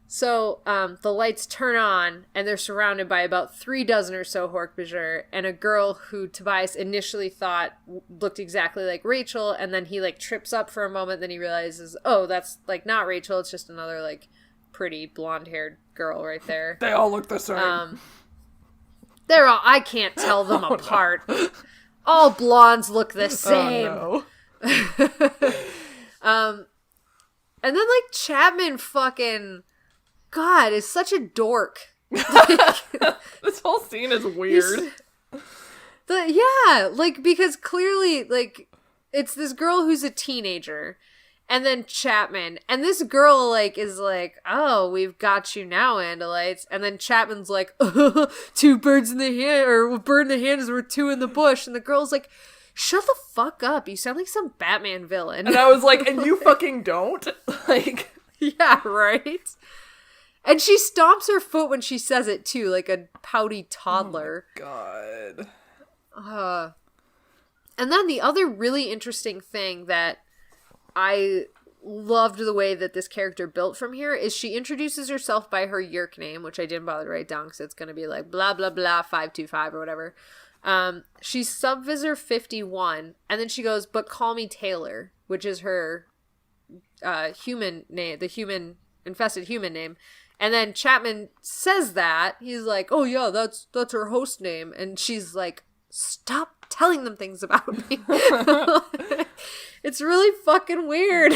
So, the lights turn on, and they're surrounded by about 36 or so hork-bajir, and a girl who Tobias initially thought looked exactly like Rachel, and then he, like, trips up for a moment, then he realizes, oh, that's, like, not Rachel, it's just another, like, pretty blonde-haired girl right there. They all look the same. They're all, I can't tell them apart. No. All blondes look the same. Oh, no. And then, like, Chapman fucking, God, is such a dork. Like, this whole scene is weird. Yeah, like, because clearly, like, it's this girl who's a teenager, And then Chapman. And this girl, like, is like, oh, we've got you now, Andalites. And then Chapman's like, two birds in the hand, or bird in the hand is worth two in the bush. And the girl's like, shut the fuck up. You sound like some Batman villain. And I was like, and you fucking don't? Like... Yeah, right? And she stomps her foot when she says it, too, like a pouty toddler. Oh my God. And then the other really interesting thing that I loved the way that this character built from here is she introduces herself by her Yerk name, which I didn't bother to write down because it's going to be like blah, blah, blah, 525 or whatever. She's Subvisor 51, and then she goes, but call me Taylor, which is her human name, the human, infested human name. And then Chapman says that. He's like, oh yeah, that's her host name. And she's like, stop telling them things about me. It's really fucking weird.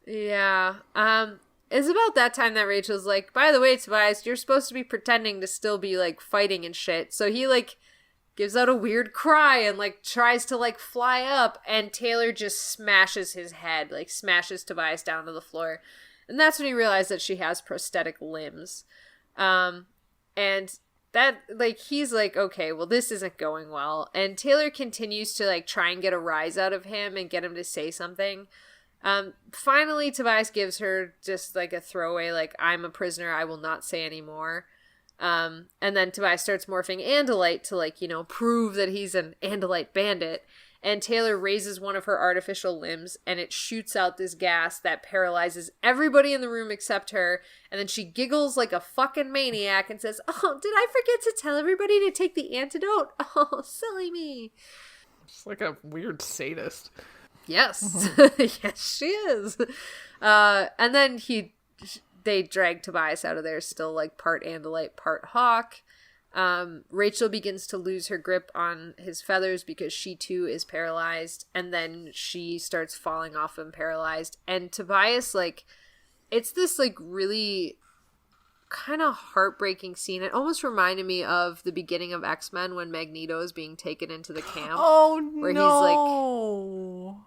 Yeah. It's about that time that Rachel's like, by the way, Tobias, you're supposed to be pretending to still be, like, fighting and shit. So he, like, gives out a weird cry and, like, tries to, like, fly up. And Taylor just smashes his head, like, smashes Tobias down to the floor. And that's when he realized that she has prosthetic limbs. And that, like, he's like, okay, well, this isn't going well. And Taylor continues to, like, try and get a rise out of him and get him to say something. Finally, Tobias gives her just, like, a throwaway, like, I'm a prisoner, I will not say anymore. And then Tobias starts morphing Andalite to, like, you know, prove that he's an Andalite bandit. And Taylor raises one of her artificial limbs, and it shoots out this gas that paralyzes everybody in the room except her. And then she giggles like a fucking maniac and says, oh, did I forget to tell everybody to take the antidote? Oh, silly me. It's like a weird sadist. Yes. Yes, she is. And then they drag Tobias out of there, still like part Andalite, part hawk. Rachel begins to lose her grip on his feathers because she too is paralyzed, and then she starts falling off and paralyzed. And Tobias, like, it's this like really kind of heartbreaking scene. It almost reminded me of the beginning of X-Men when Magneto is being taken into the camp. Oh, where no. He's like,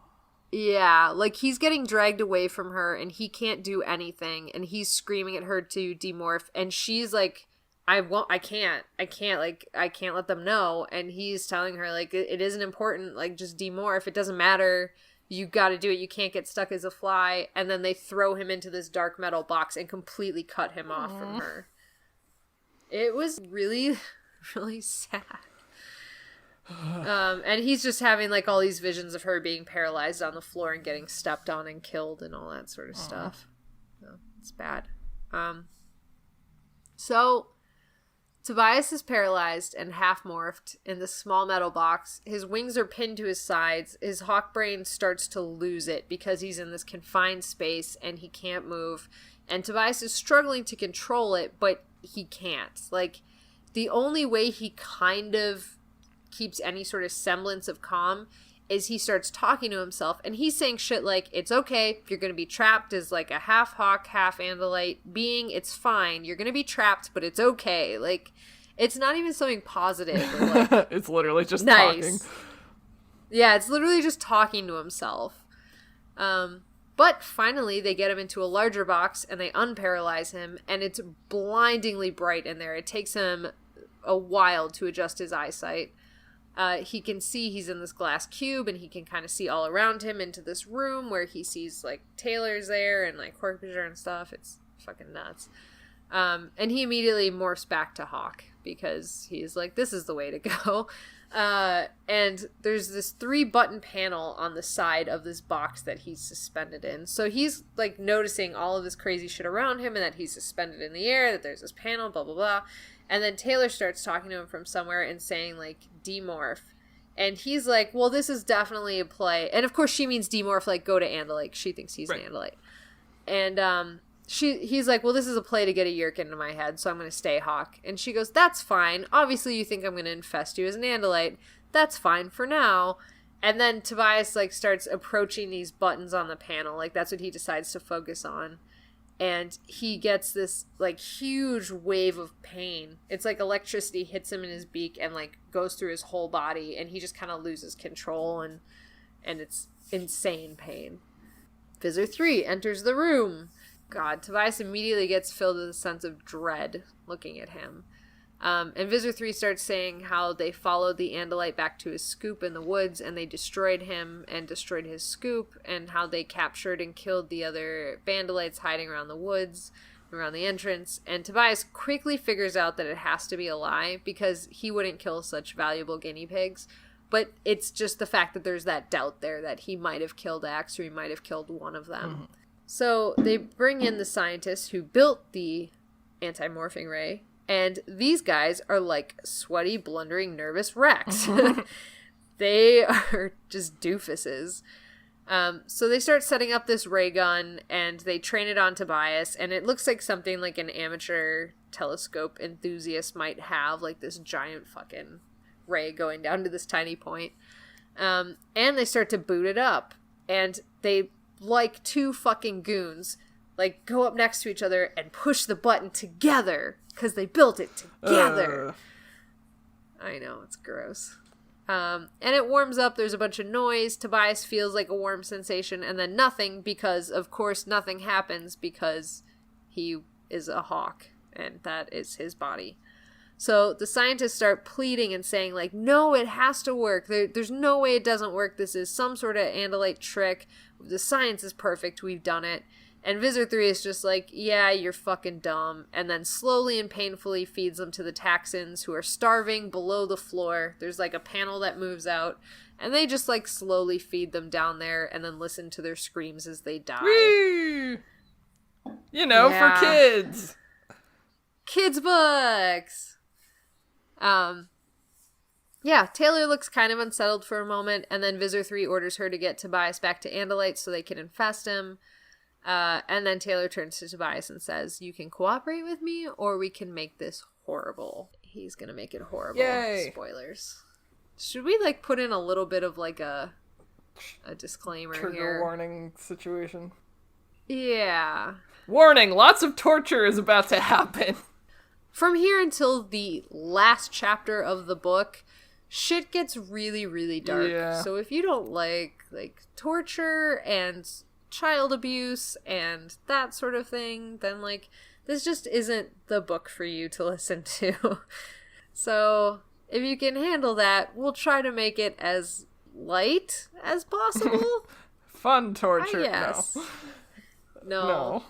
yeah, like he's getting dragged away from her and he can't do anything, and he's screaming at her to demorph, and she's like, I can't let them know. And he's telling her, like, it isn't important, like, just demorph, it doesn't matter, you gotta do it, you can't get stuck as a fly. And then they throw him into this dark metal box and completely cut him off from her. It was really, really sad. And he's just having, like, all these visions of her being paralyzed on the floor and getting stepped on and killed and all that sort of stuff. So, it's bad. So Tobias is paralyzed and half morphed in this small metal box. His wings are pinned to his sides. His hawk brain starts to lose it because he's in this confined space and he can't move. And Tobias is struggling to control it, but he can't. Like, the only way he kind of keeps any sort of semblance of calm is he starts talking to himself, and he's saying shit like, it's okay, you're gonna be trapped as like a half hawk, half Andalite being, it's fine, you're gonna be trapped, but it's okay. Like, it's not even something positive or like, it's literally just nice. Talking. Yeah, it's literally just talking to himself. But finally they get him into a larger box and they unparalyze him, and it's blindingly bright in there. It takes him a while to adjust his eyesight. He can see he's in this glass cube, and he can kind of see all around him into this room where he sees, like, Taylor's there and, like, hork-bajir and stuff. It's fucking nuts. And he immediately morphs back to Hawk because he's like, this is the way to go. And there's this 3-button panel on the side of this box that he's suspended in. So he's, like, noticing all of this crazy shit around him and that he's suspended in the air, that there's this panel, blah, blah, blah. And then Taylor starts talking to him from somewhere and saying, like, demorph. And he's like, well, this is definitely a play. And, of course, she means demorph, like, go to Andalite. She thinks he's right. An Andalite. And he's like, well, this is a play to get a Yerk into my head, so I'm going to stay Hawk. And she goes, that's fine. Obviously, you think I'm going to infest you as an Andalite. That's fine for now. And then Tobias, like, starts approaching these buttons on the panel. Like, that's what he decides to focus on. And he gets this, like, huge wave of pain. It's like electricity hits him in his beak and, like, goes through his whole body. And he just kind of loses control. And it's insane pain. Visor 3 enters the room. God, Tobias immediately gets filled with a sense of dread looking at him. And Visor 3 starts saying how they followed the Andalite back to his scoop in the woods, and they destroyed him and destroyed his scoop, and how they captured and killed the other Vandalites hiding around the woods, around the entrance. And Tobias quickly figures out that it has to be a lie, because he wouldn't kill such valuable guinea pigs. But it's just the fact that there's that doubt there that he might have killed Axe, or he might have killed one of them. Mm-hmm. So they bring in the scientists who built the anti-morphing ray. And these guys are like sweaty, blundering, nervous wrecks. They are just doofuses. So they start setting up this ray gun, and they train it on Tobias, and it looks like something like an amateur telescope enthusiast might have, like this giant fucking ray going down to this tiny point. And they start to boot it up, and they, like two fucking goons, like go up next to each other and push the button together. Because they built it together. I know, it's gross. And it warms up. There's a bunch of noise. Tobias feels like a warm sensation. And then nothing, because, of course, nothing happens because he is a hawk. And that is his body. So the scientists start pleading and saying, like, no, it has to work. There's no way it doesn't work. This is some sort of Andalite trick. The science is perfect. We've done it. And Visor 3 is just like, yeah, you're fucking dumb. And then slowly and painfully feeds them to the Taxons, who are starving below the floor. There's like a panel that moves out. And they just like slowly feed them down there and then listen to their screams as they die. Whee! You know, for kids. Kids books. Yeah, Taylor looks kind of unsettled for a moment. And then Visor 3 orders her to get Tobias back to Andalite so they can infest him. And then Taylor turns to Tobias and says, you can cooperate with me, or we can make this horrible. He's gonna make it horrible. Yay. Spoilers. Should we, like, put in a little bit of, like, a disclaimer Trigger here? warning situation. Yeah. Warning, lots of torture is about to happen. From here until the last chapter of the book, shit gets really, really dark. Yeah. So if you don't like torture and child abuse and that sort of thing, then like this just isn't the book for you to listen to. So if you can handle that, we'll try to make it as light as possible. Fun torture. Yes. No.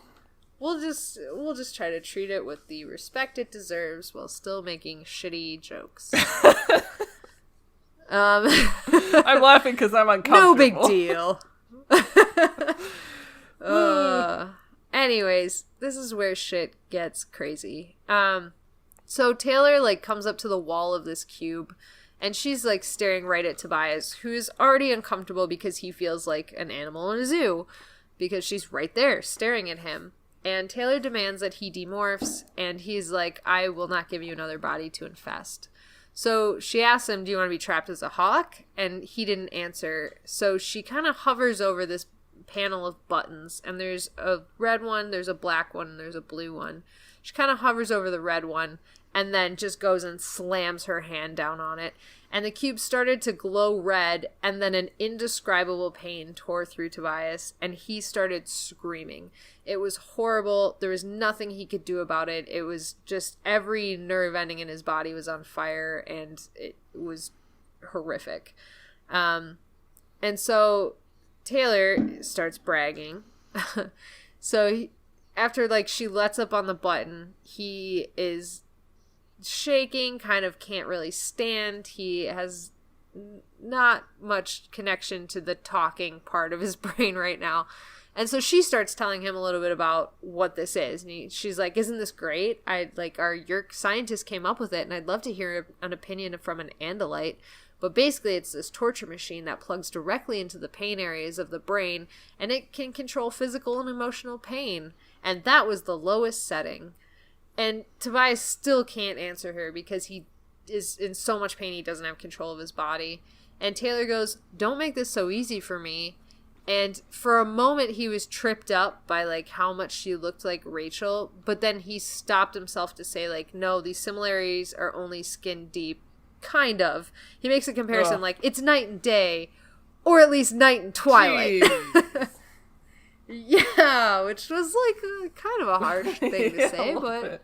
We'll just try to treat it with the respect it deserves while still making shitty jokes. I'm laughing because I'm uncomfortable. No big deal. Anyways, this is where shit gets crazy. So Taylor like comes up to the wall of this cube, and she's like staring right at Tobias, who's already uncomfortable because he feels like an animal in a zoo, because she's right there staring at him. And Taylor demands that he demorphs, and he's like, I will not give you another body to infest. So she asks him, do you want to be trapped as a hawk? And he didn't answer. So she kind of hovers over this panel of buttons, and there's a red one, there's a black one, and there's a blue one. She kind of hovers over the red one, and then just goes and slams her hand down on it. And the cube started to glow red, and then an indescribable pain tore through Tobias, and he started screaming. It was horrible. There was nothing he could do about it. It was just every nerve ending in his body was on fire, and it was horrific. And so Taylor starts bragging. After like she lets up on the button, he is shaking, kind of can't really stand. He has not much connection to the talking part of his brain right now. And so she starts telling him a little bit about what this is. And she's like, isn't this great? Your scientist came up with it, and I'd love to hear an opinion from an Andalite. But basically, it's this torture machine that plugs directly into the pain areas of the brain, and it can control physical and emotional pain. And that was the lowest setting. And Tobias still can't answer her because he is in so much pain he doesn't have control of his body. And Taylor goes, don't make this so easy for me. And for a moment he was tripped up by like how much she looked like Rachel, but then he stopped himself to say like, no, these similarities are only skin deep. Kind of. He makes a comparison like it's night and day, or at least night and twilight. Yeah, which was like kind of a harsh thing to say, but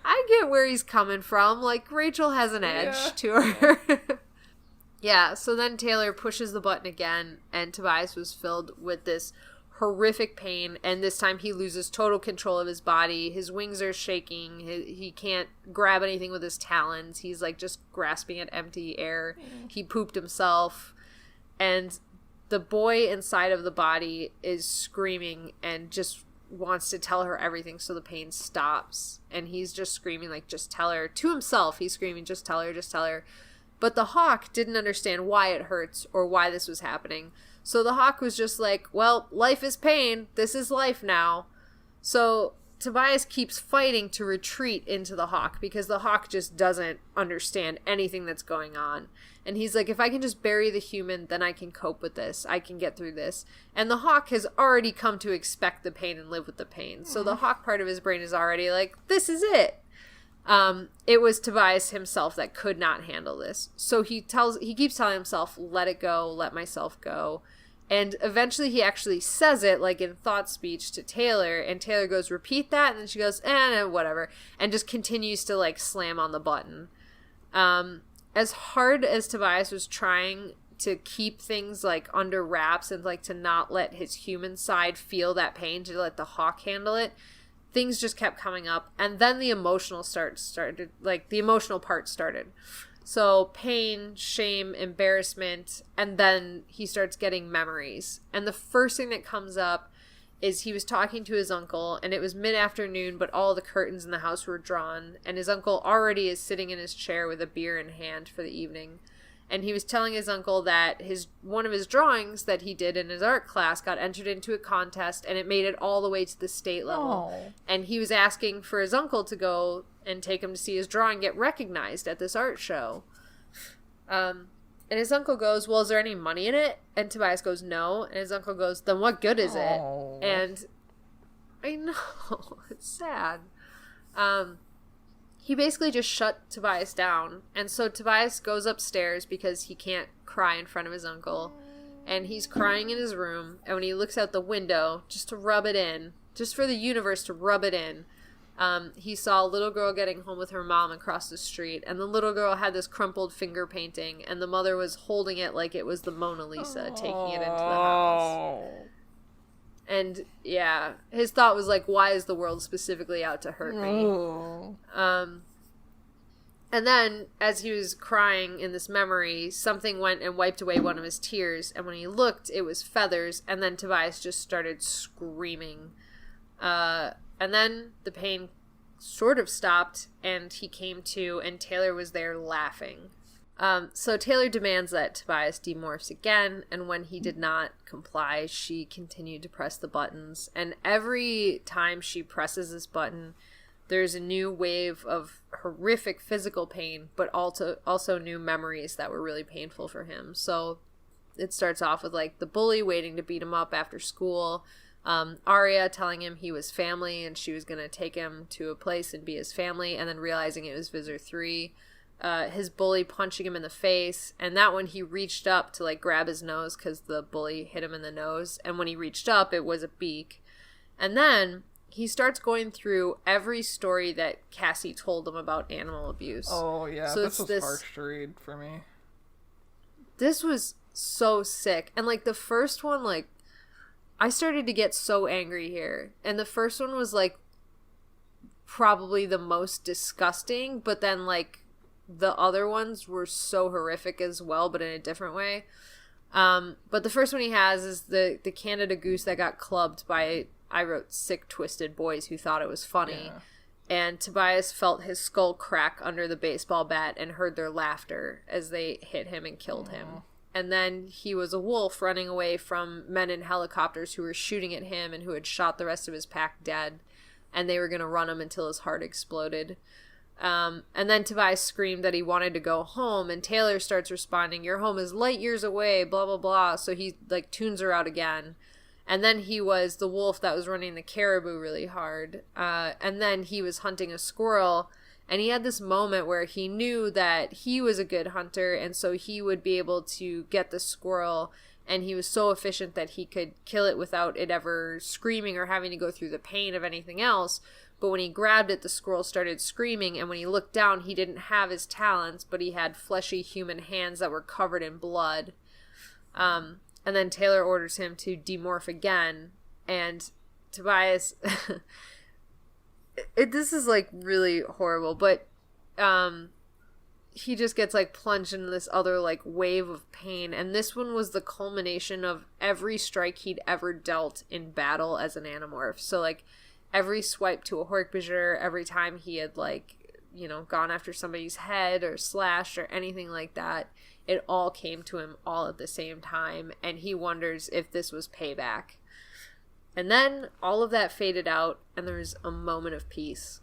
I get where he's coming from. Like, Rachel has an edge to her. Yeah, so then Taylor pushes the button again, and Tobias was filled with this horrific pain, and this time he loses total control of his body. His wings are shaking. He can't grab anything with his talons. He's, like, just grasping at empty air. He pooped himself, and the boy inside of the body is screaming and just wants to tell her everything so the pain stops. And he's just screaming, like, just tell her. To himself, he's screaming, just tell her, just tell her. But the hawk didn't understand why it hurts or why this was happening. So the hawk was just like, well, life is pain. This is life now. So Tobias keeps fighting to retreat into the hawk because the hawk just doesn't understand anything that's going on. And he's like, if I can just bury the human, then I can cope with this. I can get through this. And the hawk has already come to expect the pain and live with the pain. So the hawk part of his brain is already like, this is it. It was Tobias himself that could not handle this. So he keeps telling himself, let it go, let myself go. And eventually he actually says it, like in thought speech, to Taylor, and Taylor goes, repeat that, and then she goes, whatever, and just continues to, like, slam on the button. As hard as Tobias was trying to keep things, like, under wraps and, like, to not let his human side feel that pain, to let the hawk handle it, things just kept coming up, and then the emotional part started. So pain, shame, embarrassment, and then he starts getting memories. And the first thing that comes up is he was talking to his uncle, and it was mid-afternoon, but all the curtains in the house were drawn, and his uncle already is sitting in his chair with a beer in hand for the evening. And he was telling his uncle that one of his drawings that he did in his art class got entered into a contest, and it made it all the way to the state level. Aww. And he was asking for his uncle to go and take him to see his drawing get recognized at this art show. And his uncle goes, well, is there any money in it? And Tobias goes, no. And his uncle goes, then what good is it? And I know, it's sad. He basically just shut Tobias down. And so Tobias goes upstairs because he can't cry in front of his uncle. And he's crying in his room. And when he looks out the window, just to rub it in, just for the universe to rub it in, he saw a little girl getting home with her mom across the street. And the little girl had this crumpled finger painting. And the mother was holding it like it was the Mona Lisa, taking it into the house. And, yeah, his thought was like, why is the world specifically out to hurt me? And then, as he was crying in this memory, something went and wiped away one of his tears. And when he looked, it was feathers. And then Tobias just started screaming. And then the pain sort of stopped, and he came to, and Taylor was there laughing. So Taylor demands that Tobias demorphs again, and when he did not comply, she continued to press the buttons. And every time she presses this button, there's a new wave of horrific physical pain, but also new memories that were really painful for him. So it starts off with, like, the bully waiting to beat him up after school, Arya telling him he was family and she was going to take him to a place and be his family, and then realizing it was Visitor 3. His bully punching him in the face, and that when he reached up to, like, grab his nose because the bully hit him in the nose, and when he reached up, it was a beak. And then he starts going through every story that Cassie told him about animal abuse. Oh, yeah, so this was harsh to read for me. This was so sick. And, like, the first one, like, I started to get so angry here. And the first one was, like, probably the most disgusting, but then, like, the other ones were so horrific as well, but in a different way. But the first one he has is the Canada goose that got clubbed by, I wrote, sick, twisted boys who thought it was funny. Yeah. And Tobias felt his skull crack under the baseball bat and heard their laughter as they hit him and killed him. And then he was a wolf running away from men in helicopters who were shooting at him and who had shot the rest of his pack dead. And they were going to run him until his heart exploded. And then Tobias screamed that he wanted to go home, and Taylor starts responding, your home is light years away, blah, blah, blah. So he, like, tunes her out again. And then he was the wolf that was running the caribou really hard. And then he was hunting a squirrel, and he had this moment where he knew that he was a good hunter, and so he would be able to get the squirrel and he was so efficient that he could kill it without it ever screaming or having to go through the pain of anything else. But when he grabbed it, the squirrel started screaming, and when he looked down, he didn't have his talons, but he had fleshy human hands that were covered in blood. And then Taylor orders him to demorph again, and Tobias... this is, like, really horrible, but he just gets, like, plunged into this other, like, wave of pain, and this one was the culmination of every strike he'd ever dealt in battle as an Animorph. So, like, every swipe to a hork-bajir, every time he had, like, you know, gone after somebody's head or slashed or anything like that, it all came to him all at the same time, and he wonders if this was payback. And then all of that faded out, and there was a moment of peace.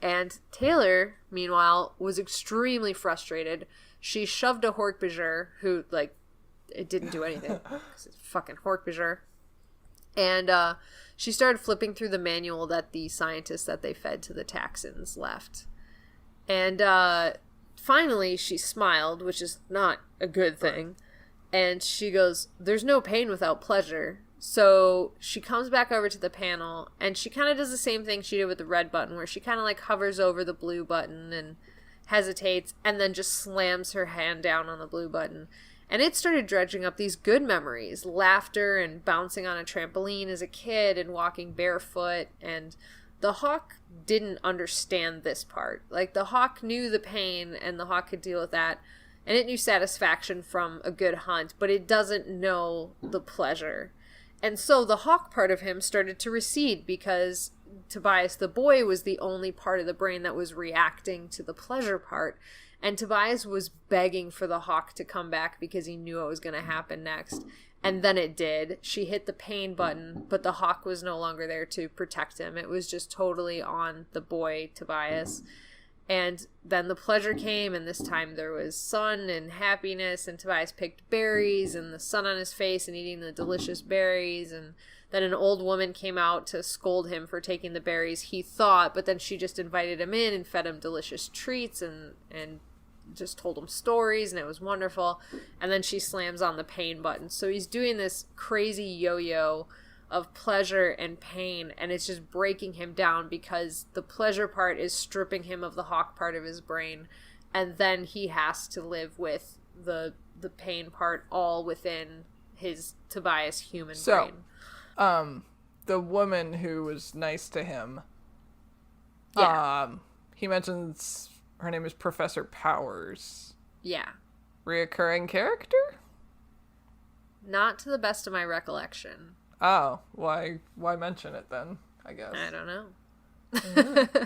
And Taylor, meanwhile, was extremely frustrated. She shoved a hork-bajir, who, like, it didn't do anything, because it's fucking hork-bajir. And she started flipping through the manual that the scientists that they fed to the Taxons left. And finally, she smiled, which is not a good thing. And she goes, "There's no pain without pleasure." So she comes back over to the panel, and she kind of does the same thing she did with the red button, where she kind of, like, hovers over the blue button and hesitates, and then just slams her hand down on the blue button. And it started dredging up these good memories, laughter and bouncing on a trampoline as a kid and walking barefoot. And the hawk didn't understand this part. Like, the hawk knew the pain, and the hawk could deal with that. And it knew satisfaction from a good hunt, but it doesn't know the pleasure. And so the hawk part of him started to recede, because Tobias the boy was the only part of the brain that was reacting to the pleasure part. And Tobias was begging for the hawk to come back because he knew what was going to happen next. And then it did. She hit the pain button, but the hawk was no longer there to protect him. It was just totally on the boy, Tobias. And then the pleasure came, and this time there was sun and happiness, and Tobias picked berries, and the sun on his face and eating the delicious berries. And then an old woman came out to scold him for taking the berries, he thought, but then she just invited him in and fed him delicious treats and just told him stories, and it was wonderful. And then she slams on the pain button. So he's doing this crazy yo-yo of pleasure and pain, and it's just breaking him down, because the pleasure part is stripping him of the hawk part of his brain, and then he has to live with the pain part all within his Tobias human brain. The woman who was nice to him, he mentions her name is Professor Powers. Yeah. Reoccurring character? Not to the best of my recollection. Oh, why mention it then, I guess? I don't know. Mm-hmm.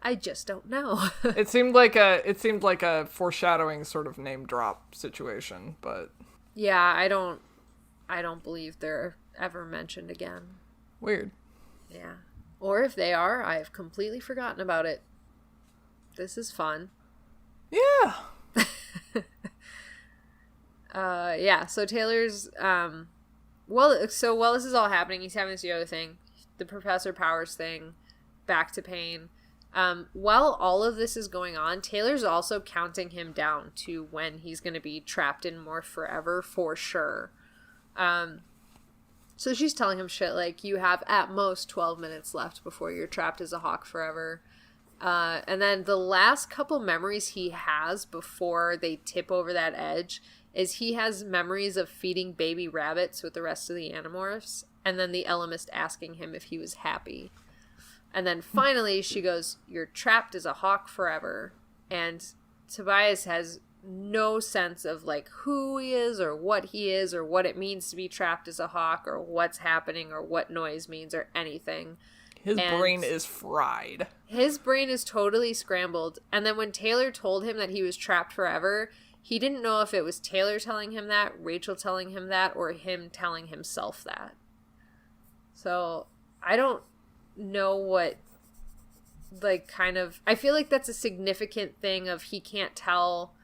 I just don't know. It seemed like a foreshadowing sort of name drop situation, but yeah, I don't believe they're ever mentioned again. Weird. Yeah. Or if they are, I've completely forgotten about it. This is fun. Yeah. Yeah, so Taylor's while this is all happening, he's having this yoga thing, the Professor Powers thing, back to pain. While all of this is going on, Taylor's also counting him down to when he's going to be trapped in Morph forever, for sure. So she's telling him shit like, you have at most 12 minutes left before you're trapped as a hawk forever. And then the last couple memories he has before they tip over that edge is he has memories of feeding baby rabbits with the rest of the Animorphs, and then the Elemist asking him if he was happy. And then finally she goes, "You're trapped as a hawk forever." And Tobias has no sense of, like, who he is or what it means to be trapped as a hawk, or what's happening, or what noise means, or anything. His brain is fried. His brain is totally scrambled. And then when Taylor told him that he was trapped forever, he didn't know if it was Taylor telling him that, Rachel telling him that, or him telling himself that. So I don't know what, like, kind of... I feel like that's a significant thing of he can't tell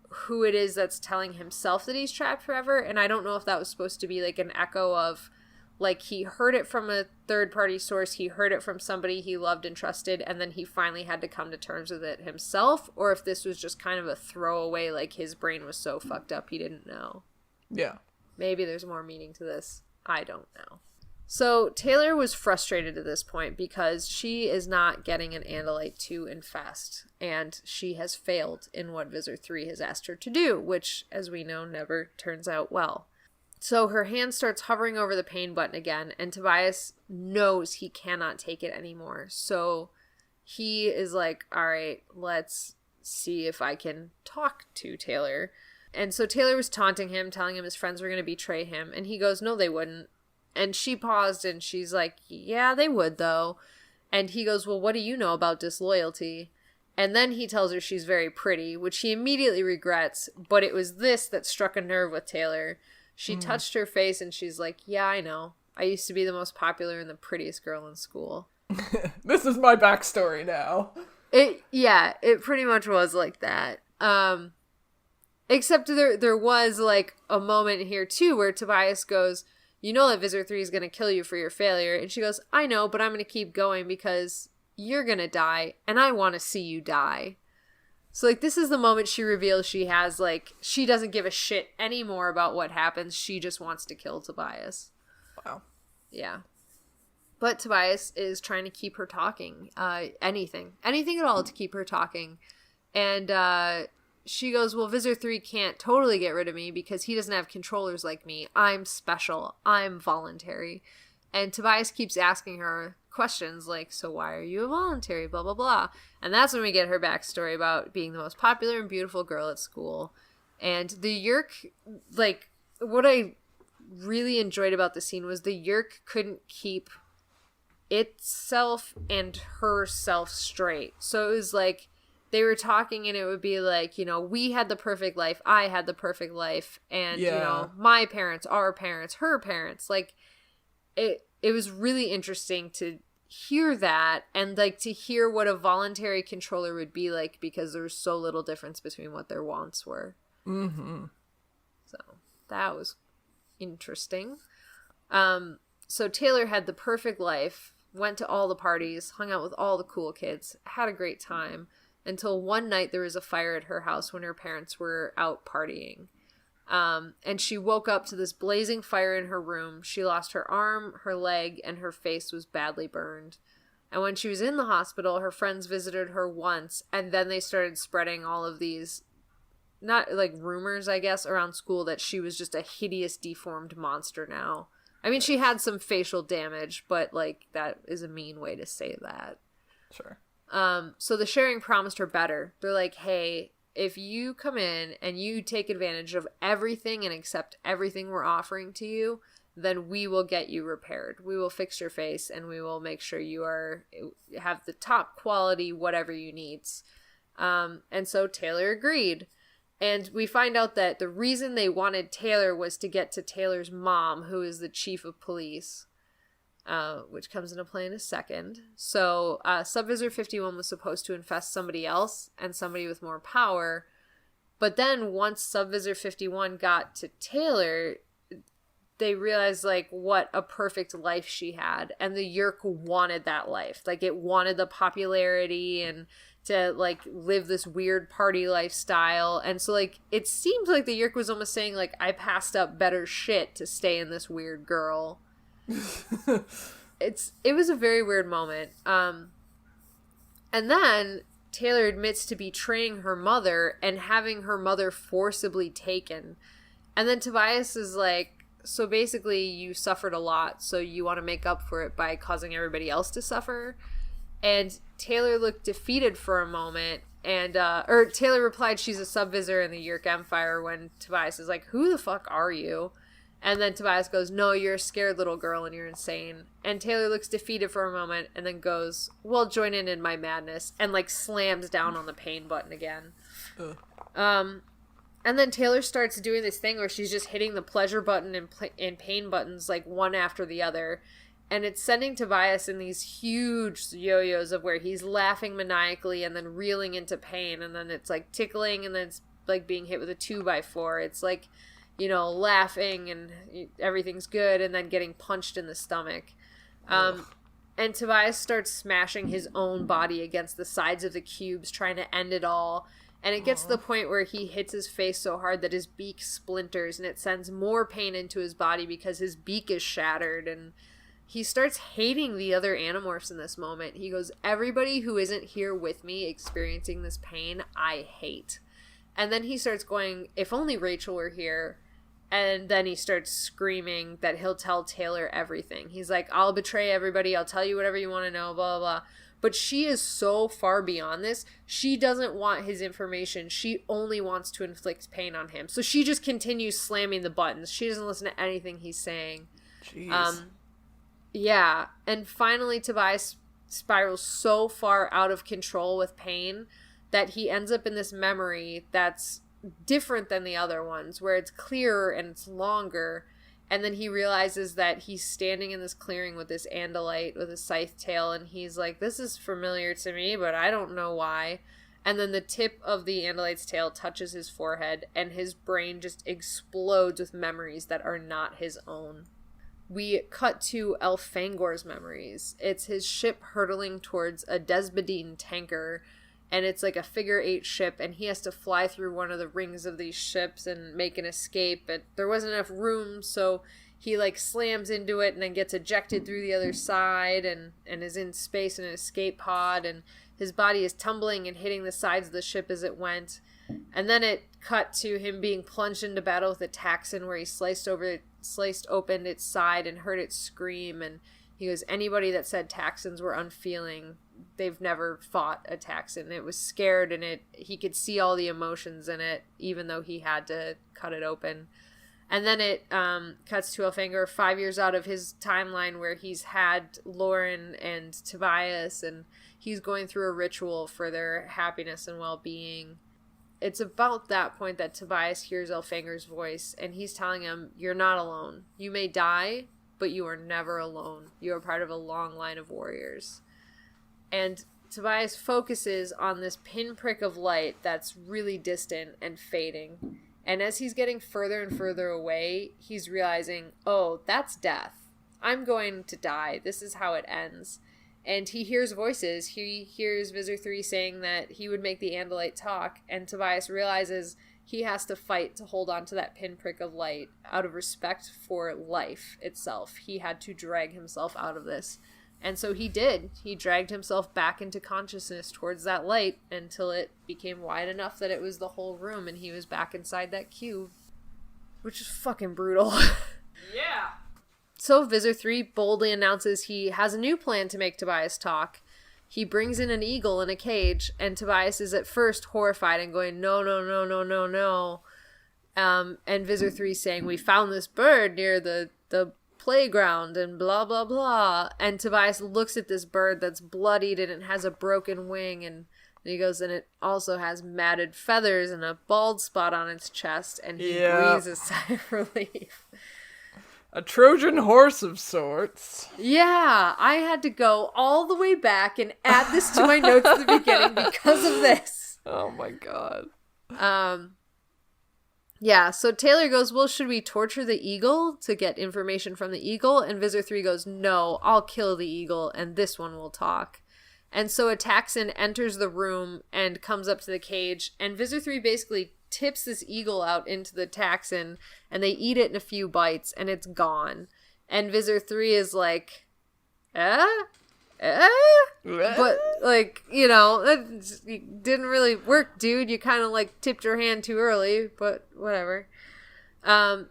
who it is that's telling himself that he's trapped forever. And I don't know if that was supposed to be, like, an echo of... like, he heard it from a third-party source, he heard it from somebody he loved and trusted, and then he finally had to come to terms with it himself, or if this was just kind of a throwaway, like, his brain was so fucked up he didn't know. Yeah. Maybe there's more meaning to this. I don't know. So Taylor was frustrated at this point because she is not getting an Andalite to infest, and she has failed in what Visor 3 has asked her to do, which, as we know, never turns out well. So her hand starts hovering over the pain button again, and Tobias knows he cannot take it anymore. So he is like, all right, let's see if I can talk to Taylor. And so Taylor was taunting him, telling him his friends were going to betray him, and he goes, no, they wouldn't. And she paused, and she's like, yeah, they would, though. And he goes, well, what do you know about disloyalty? And then he tells her she's very pretty, which he immediately regrets, but it was this that struck a nerve with Taylor. She touched her face, and she's like, yeah, I know. I used to be the most popular and the prettiest girl in school. This is my backstory now. It pretty much was like that. Except there was, like, a moment here, too, where Tobias goes, you know that Visor 3 is going to kill you for your failure. And she goes, I know, but I'm going to keep going because you're going to die, and I want to see you die. So, like, this is the moment she reveals she has, like, she doesn't give a shit anymore about what happens. She just wants to kill Tobias. Wow. Yeah. But Tobias is trying to keep her talking. Anything at all to keep her talking. And, she goes, well, Visor 3 can't totally get rid of me because he doesn't have controllers like me. I'm special. I'm voluntary. And Tobias keeps asking her questions like, so why are you a voluntary? Blah, blah, blah. And that's when we get her backstory about being the most popular and beautiful girl at school. And the Yerk, like, what I really enjoyed about the scene was the Yerk couldn't keep itself and herself straight. So it was like, they were talking and it would be like, you know, we had the perfect life. I had the perfect life. And, you know, my parents, our parents, her parents. Like, it was really interesting to hear that and, like, to hear what a voluntary controller would be like because there was so little difference between what their wants were. Mm-hmm. So that was interesting. So Taylor had the perfect life, went to all the parties, hung out with all the cool kids, had a great time. Until one night there was a fire at her house when her parents were out partying. And she woke up to this blazing fire in her room. She lost her arm, her leg, and her face was badly burned. And when she was in the hospital, her friends visited her once, and then they started spreading all of these, not like rumors, I guess, around school that she was just a hideous, deformed monster now. I mean, she had some facial damage, but, like, that is a mean way to say that. Sure. So the sharing promised her better. They're like, hey, if you come in and you take advantage of everything and accept everything we're offering to you, then we will get you repaired. We will fix your face and we will make sure you have the top quality, whatever you need. And so Taylor agreed. And we find out that the reason they wanted Taylor was to get to Taylor's mom, who is the chief of police. Which comes into play in a second. So, Subvisor 51 was supposed to infest somebody else and somebody with more power. But then once Subvisor 51 got to Taylor, they realized, like, what a perfect life she had. And the Yerk wanted that life. Like, it wanted the popularity and to, like, live this weird party lifestyle. And so, like, it seemed like the Yerk was almost saying, like, I passed up better shit to stay in this weird girl. It was a very weird moment. And then Taylor admits to betraying her mother and having her mother forcibly taken. And then Tobias is like, so basically you suffered a lot, so you want to make up for it by causing everybody else to suffer. And Taylor looked defeated for a moment, and Taylor replied she's a subvisor in the Yerk Empire when Tobias is like, who the fuck are you? And then Tobias goes, no, you're a scared little girl and you're insane. And Taylor looks defeated for a moment and then goes, well, join in my madness, and, like, slams down on the pain button again. And then Taylor starts doing this thing where she's just hitting the pleasure button and pain buttons, like, one after the other. And it's sending Tobias in these huge yo-yos of where he's laughing maniacally and then reeling into pain. And then it's, like, tickling and then it's, like, being hit with a 2x4. It's, like, you know, laughing and everything's good and then getting punched in the stomach. And Tobias starts smashing his own body against the sides of the cubes, trying to end it all. And it gets to the point where he hits his face so hard that his beak splinters, and it sends more pain into his body because his beak is shattered. And he starts hating the other Animorphs in this moment. He goes, everybody who isn't here with me experiencing this pain, I hate. And then he starts going, if only Rachel were here. And then he starts screaming that he'll tell Taylor everything. He's like, I'll betray everybody. I'll tell you whatever you want to know, blah, blah, blah. But she is so far beyond this. She doesn't want his information. She only wants to inflict pain on him. So she just continues slamming the buttons. She doesn't listen to anything he's saying. Jeez. Yeah. And finally, Tobias spirals so far out of control with pain that he ends up in this memory that's different than the other ones, where it's clearer and it's longer. And then he realizes that he's standing in this clearing with this Andalite with a scythe tail, and he's like, this is familiar to me, but I don't know why. And then the tip of the Andalite's tail touches his forehead, and his brain just explodes with memories that are not his own. We cut to Elfangor's memories. It's his ship hurtling towards a Desbadine tanker, and it's like a figure-8 ship, and he has to fly through one of the rings of these ships and make an escape, but there wasn't enough room, so he like slams into it and then gets ejected through the other side and is in space in an escape pod, and his body is tumbling and hitting the sides of the ship as it went. And then it cut to him being plunged into battle with a Taxxon, where he sliced open its side and heard it scream, and he goes, anybody that said Taxxons were unfeeling, they've never fought a Taxxon. It was scared, and he could see all the emotions in it, even though he had to cut it open. And then it cuts to Elfangor 5 years out of his timeline, where he's had Lauren and Tobias, and he's going through a ritual for their happiness and well-being. It's about that point that Tobias hears Elfangor's voice, and he's telling him, you're not alone. You may die, but you are never alone. You are part of a long line of warriors. And Tobias focuses on this pinprick of light that's really distant and fading. And as he's getting further and further away, he's realizing, oh, that's death. I'm going to die. This is how it ends. And he hears voices. He hears Visor 3 saying that he would make the Andalite talk. And Tobias realizes he has to fight to hold on to that pinprick of light out of respect for life itself. He had to drag himself out of this. And so he did. He dragged himself back into consciousness towards that light until it became wide enough that it was the whole room and he was back inside that cube. Which is fucking brutal. Yeah. So Visor 3 boldly announces he has a new plan to make Tobias talk. He brings in an eagle in a cage, and Tobias is at first horrified and going, no, no, no, no, no, no. And Visor 3 saying, we found this bird near the playground and blah, blah, blah. And Tobias looks at this bird that's bloodied and it has a broken wing, and he goes, and it also has matted feathers and a bald spot on its chest, and he breathes a sigh of relief. A Trojan horse of sorts. Yeah, I had to go all the way back and add this to my notes at the beginning because of this. Oh my god. Yeah, so Taylor goes, well, should we torture the eagle to get information from the eagle? And Visor 3 goes, no, I'll kill the eagle and this one will talk. And so a Taxxon enters the room and comes up to the cage, and Visor 3 basically tips this eagle out into the Taxxon, and they eat it in a few bites, and it's gone. And Visor 3 is like, But, like, you know, it didn't really work, dude. You kind of, like, tipped your hand too early, but whatever.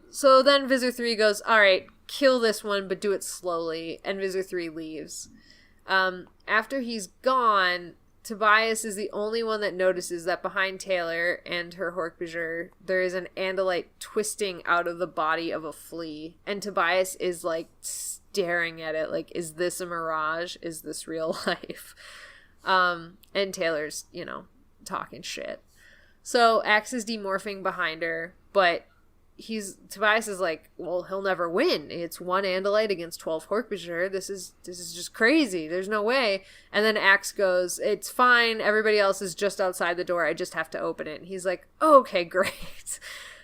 So then Visor 3 goes, all right, kill this one, but do it slowly, and Visor 3 leaves. After he's gone, Tobias is the only one that notices that behind Taylor and her hork-bajir, there is an Andalite twisting out of the body of a flea. And Tobias is, like, staring at it, like, is this a mirage? Is this real life? And Taylor's, you know, talking shit. So Axe is demorphing behind her, but Tobias is like, well, he'll never win. It's one Andalite against 12 hork-bajir. This is just crazy. There's no way. And then Axe goes, it's fine. Everybody else is just outside the door. I just have to open it. And he's like, oh, okay, great.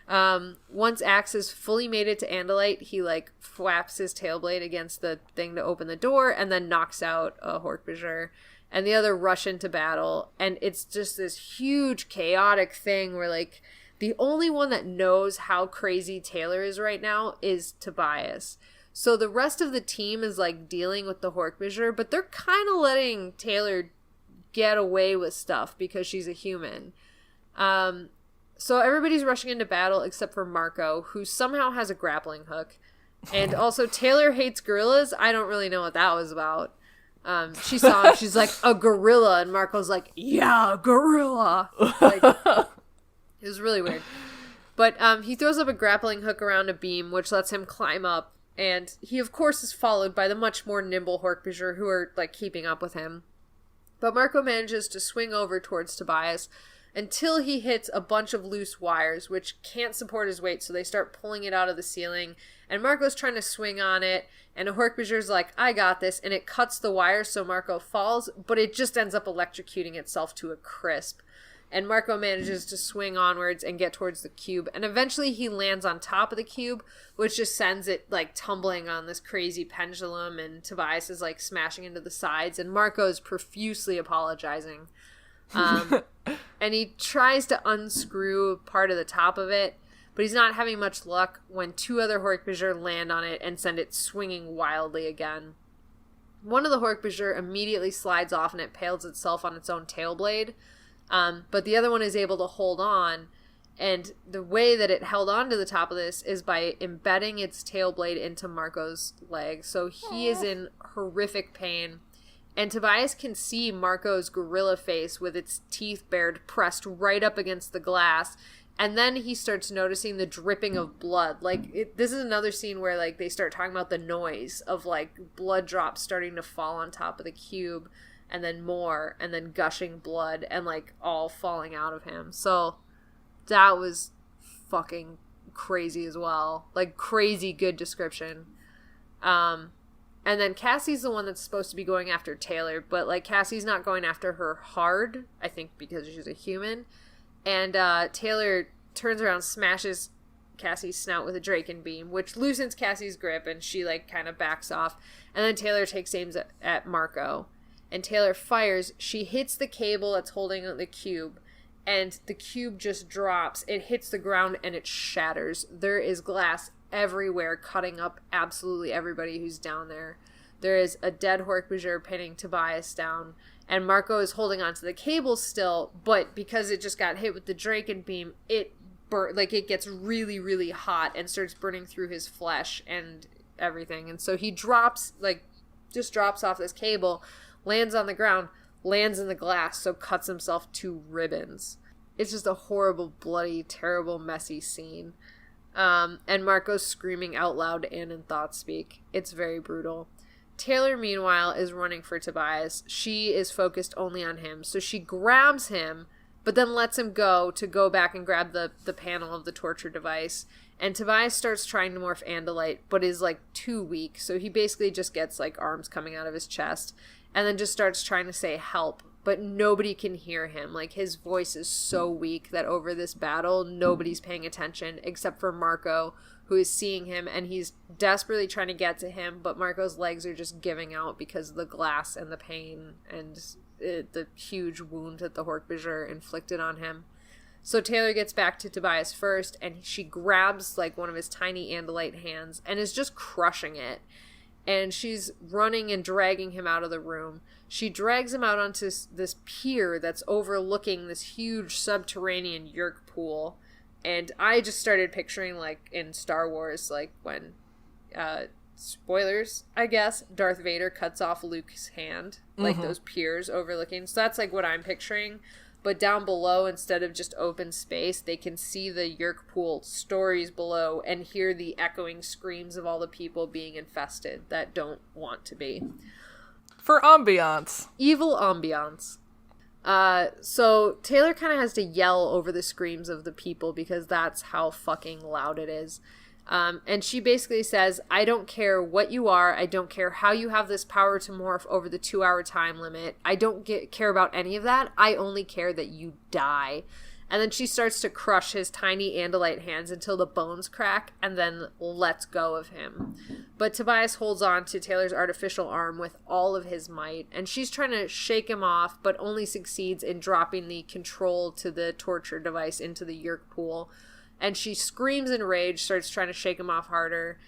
Once Axe is fully made it to Andalite, he, like, flaps his tail blade against the thing to open the door and then knocks out a hork-bajir. and the other rush into battle. And it's just this huge chaotic thing where, like, the only one that knows how crazy Taylor is right now is Tobias. So the rest of the team is, like, dealing with the hork-bajir, but they're kind of letting Taylor get away with stuff because she's a human. So everybody's rushing into battle except for Marco, who somehow has a grappling hook. And also, Taylor hates gorillas. I don't really know what that was about. She saw him, she's like, a gorilla, and Marco's like, yeah, a gorilla. Like, it was really weird. But he throws up a grappling hook around a beam, which lets him climb up, and he, of course, is followed by the much more nimble hork-bajir who are, like, keeping up with him. But Marco manages to swing over towards Tobias until he hits a bunch of loose wires, which can't support his weight, so they start pulling it out of the ceiling, and Marco's trying to swing on it, and a hork-bajir's like, I got this, and it cuts the wire so Marco falls, but it just ends up electrocuting itself to a crisp. And Marco manages to swing onwards and get towards the cube, and eventually he lands on top of the cube, which just sends it, like, tumbling on this crazy pendulum, and Tobias is, like, smashing into the sides, and Marco is profusely apologizing. And he tries to unscrew part of the top of it, but he's not having much luck when two other hork-bajir land on it and send it swinging wildly again. One of the hork-bajir immediately slides off and it impales itself on its own tail blade, but the other one is able to hold on, and the way that it held on to the top of this is by embedding its tail blade into Marco's leg, so he is in horrific pain. And Tobias can see Marco's gorilla face with its teeth bared pressed right up against the glass. And then he starts noticing the dripping of blood. Like, this is another scene where, like, they start talking about the noise of, like, blood drops starting to fall on top of the cube. And then more. And then gushing blood. And, like, all falling out of him. So, that was fucking crazy as well. Like, crazy good description. And then Cassie's the one that's supposed to be going after Taylor, but, like, Cassie's not going after her hard, I think because she's a human. And Taylor turns around, smashes Cassie's snout with a Draken beam, which loosens Cassie's grip, and she, like, kind of backs off. And then Taylor takes aims at Marco. And Taylor fires. She hits the cable that's holding the cube, and the cube just drops. It hits the ground, and it shatters. There is glass everywhere, cutting up absolutely everybody who's down there. There is a dead hork-bajir pinning Tobias down, and Marco is holding onto the cable still, but because it just got hit with the Draken beam, it gets really, really hot and starts burning through his flesh and everything. And so he drops off this cable, lands on the ground, lands in the glass, so cuts himself to ribbons. It's just a horrible, bloody, terrible, messy scene. And Marco's screaming out loud and in thought speak. It's very brutal. Taylor, meanwhile, is running for Tobias. She is focused only on him, so she grabs him, but then lets him go to go back and grab the panel of the torture device. And Tobias starts trying to morph Andalite, but is, like, too weak, so he basically just gets, like, arms coming out of his chest, and then just starts trying to say help. But nobody can hear him. Like, his voice is so weak that over this battle, nobody's paying attention except for Marco, who is seeing him, and he's desperately trying to get to him, but Marco's legs are just giving out because of the glass and the pain and the huge wound that the hork-bajir inflicted on him. So Taylor gets back to Tobias first, and she grabs, like, one of his tiny Andalite hands and is just crushing it. And she's running and dragging him out of the room. She drags him out onto this pier that's overlooking this huge subterranean yerk pool. And I just started picturing, like, in Star Wars, like, when, spoilers, I guess, Darth Vader cuts off Luke's hand. Like, those piers overlooking. So that's, like, what I'm picturing. But down below, instead of just open space, they can see the yerk pool stories below and hear the echoing screams of all the people being infested that don't want to be. For ambiance. Evil ambiance. So Taylor kind of has to yell over the screams of the people because that's how fucking loud it is. And she basically says, I don't care what you are. I don't care how you have this power to morph over the 2-hour time limit. I don't care about any of that. I only care that you die. And then she starts to crush his tiny Andalite hands until the bones crack and then lets go of him. But Tobias holds on to Taylor's artificial arm with all of his might, and she's trying to shake him off, but only succeeds in dropping the control to the torture device into the yerk pool. And she screams in rage, starts trying to shake him off harder,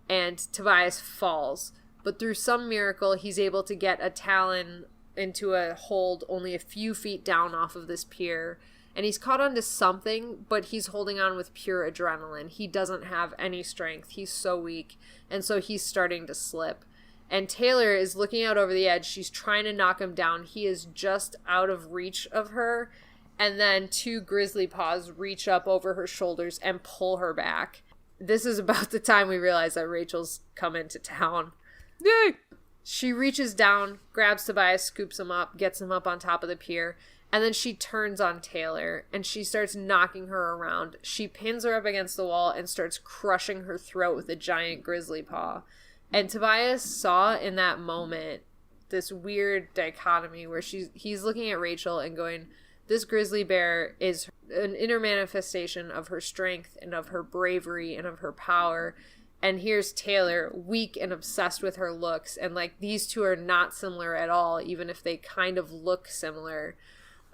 and Tobias falls. But through some miracle, he's able to get a talon into a hold only a few feet down off of this pier. And he's caught onto something, but he's holding on with pure adrenaline. He doesn't have any strength. He's so weak. And so he's starting to slip. And Taylor is looking out over the edge. She's trying to knock him down. He is just out of reach of her. And then 2 grizzly paws reach up over her shoulders and pull her back. This is about the time we realize that Rachel's come into town. Yay! She reaches down, grabs Tobias, scoops him up, gets him up on top of the pier. And then she turns on Taylor, and she starts knocking her around. She pins her up against the wall and starts crushing her throat with a giant grizzly paw. And Tobias saw in that moment this weird dichotomy where he's looking at Rachel and going, this grizzly bear is an inner manifestation of her strength and of her bravery and of her power. And here's Taylor, weak and obsessed with her looks. And, like, these two are not similar at all, even if they kind of look similar.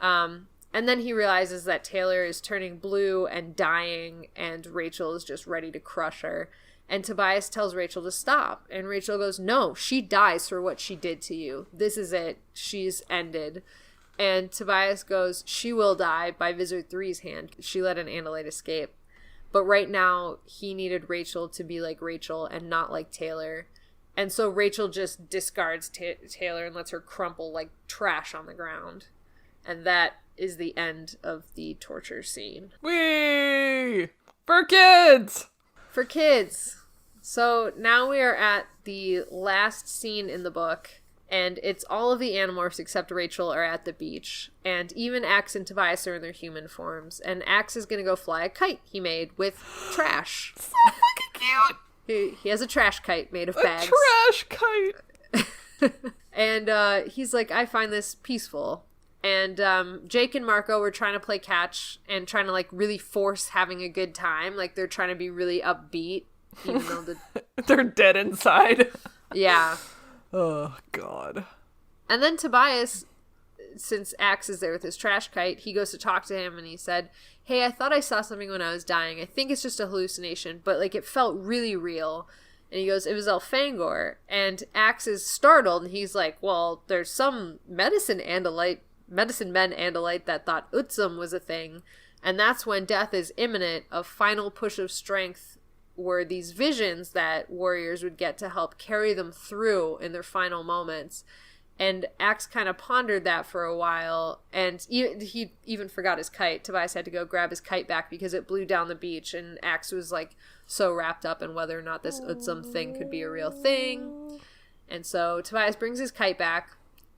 And then he realizes that Taylor is turning blue and dying, and Rachel is just ready to crush her. And Tobias tells Rachel to stop. And Rachel goes, no, she dies for what she did to you. This is it. She's ended. And Tobias goes, she will die by Wizard 3's hand. She let an Andalite escape. But right now, he needed Rachel to be like Rachel and not like Taylor. And so Rachel just discards Taylor and lets her crumple like trash on the ground. And that is the end of the torture scene. Whee! For kids! For kids. So now we are at the last scene in the book, and it's all of the Animorphs except Rachel are at the beach. And even Axe and Tobias are in their human forms. And Axe is going to go fly a kite he made with trash. So fucking cute! He has a trash kite made of bags. A trash kite! And he's like, I find this peaceful. And Jake and Marco were trying to play catch and trying to, like, really force having a good time. Like, they're trying to be really upbeat, even though they're dead inside. Yeah. Oh, God. And then Tobias, since Axe is there with his trash kite, he goes to talk to him and he said, hey, I thought I saw something when I was dying. I think it's just a hallucination, but, like, it felt really real. And he goes, it was Elfangor. And Axe is startled, and he's like, well, there's some medicine men Andalite that thought Utsum was a thing. And that's when death is imminent. A final push of strength were these visions that warriors would get to help carry them through in their final moments. And Axe kind of pondered that for a while, and he even forgot his kite. Tobias had to go grab his kite back because it blew down the beach, and Axe was, like, so wrapped up in whether or not this Utsum thing could be a real thing. And so Tobias brings his kite back,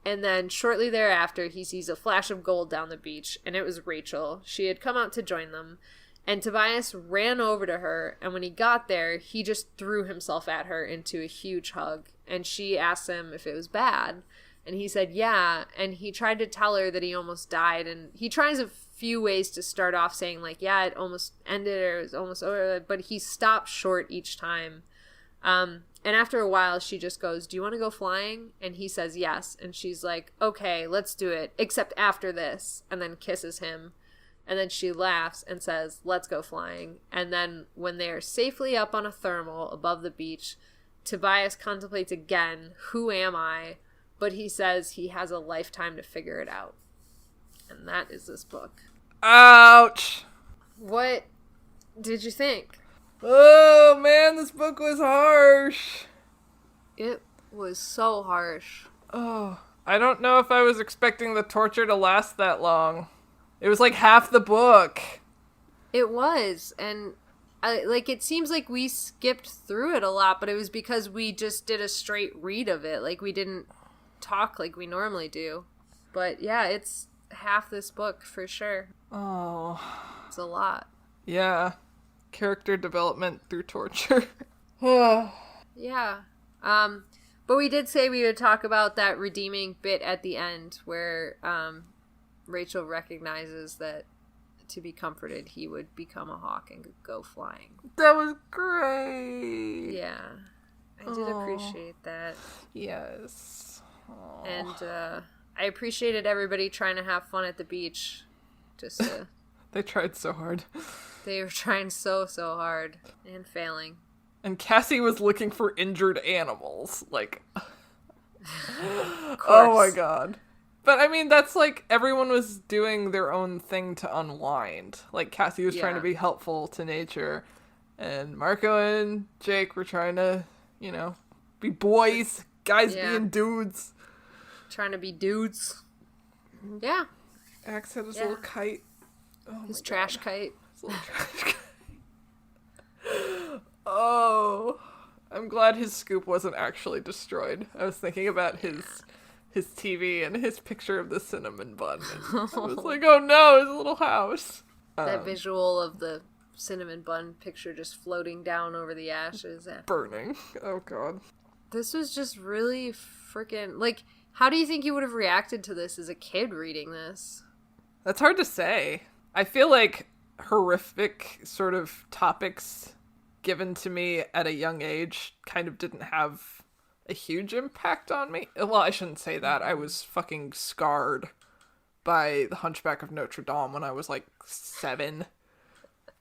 and then shortly thereafter he sees a flash of gold down the beach, and it was Rachel. She had come out to join them, and Tobias ran over to her, and when he got there, he just threw himself at her into a huge hug, and she asked him if it was bad. And he said, yeah, and he tried to tell her that he almost died, and he tries a few ways to start off saying, like, yeah, it almost ended, or it was almost over, but he stopped short each time. And after a while, she just goes, do you want to go flying? And he says yes, and she's like, okay, let's do it, except after this, and then kisses him. And then she laughs and says, let's go flying. And then when they are safely up on a thermal above the beach, Tobias contemplates again, who am I? But he says he has a lifetime to figure it out. And that is this book. Ouch! What did you think? Oh, man, this book was harsh. It was so harsh. Oh, I don't know if I was expecting the torture to last that long. It was like half the book. It was, and it seems like we skipped through it a lot, but it was because we just did a straight read of it. Like, we didn't talk like we normally do. But yeah, it's half this book for sure. Oh. It's a lot. Yeah. Character development through torture. Yeah. But we did say we would talk about that redeeming bit at the end where Rachel recognizes that to be comforted, he would become a hawk and go flying. That was great. Yeah. I did appreciate that. Yes. Aww. And I appreciated everybody trying to have fun at the beach. Just to... They tried so hard. They were trying so hard and failing. And Cassie was looking for injured animals. Like, oh my god. But I mean, that's like, everyone was doing their own thing to unwind. Like, Cassie was trying to be helpful to nature. And Marco and Jake were trying to, you know, be boys. Guys being dudes. Trying to be dudes. Yeah. Axe had his little kite. Oh his trash kite. His little trash kite. Oh. I'm glad his scoop wasn't actually destroyed. I was thinking about his TV and his picture of the cinnamon bun. And I was like, oh no, his little house. That visual of the cinnamon bun picture just floating down over the ashes. Burning. Oh god. This was just really freaking... Like, how do you think you would have reacted to this as a kid reading this? That's hard to say. I feel like horrific sort of topics given to me at a young age kind of didn't have a huge impact on me. Well, I shouldn't say that. I was fucking scarred by the Hunchback of Notre Dame when I was like 7.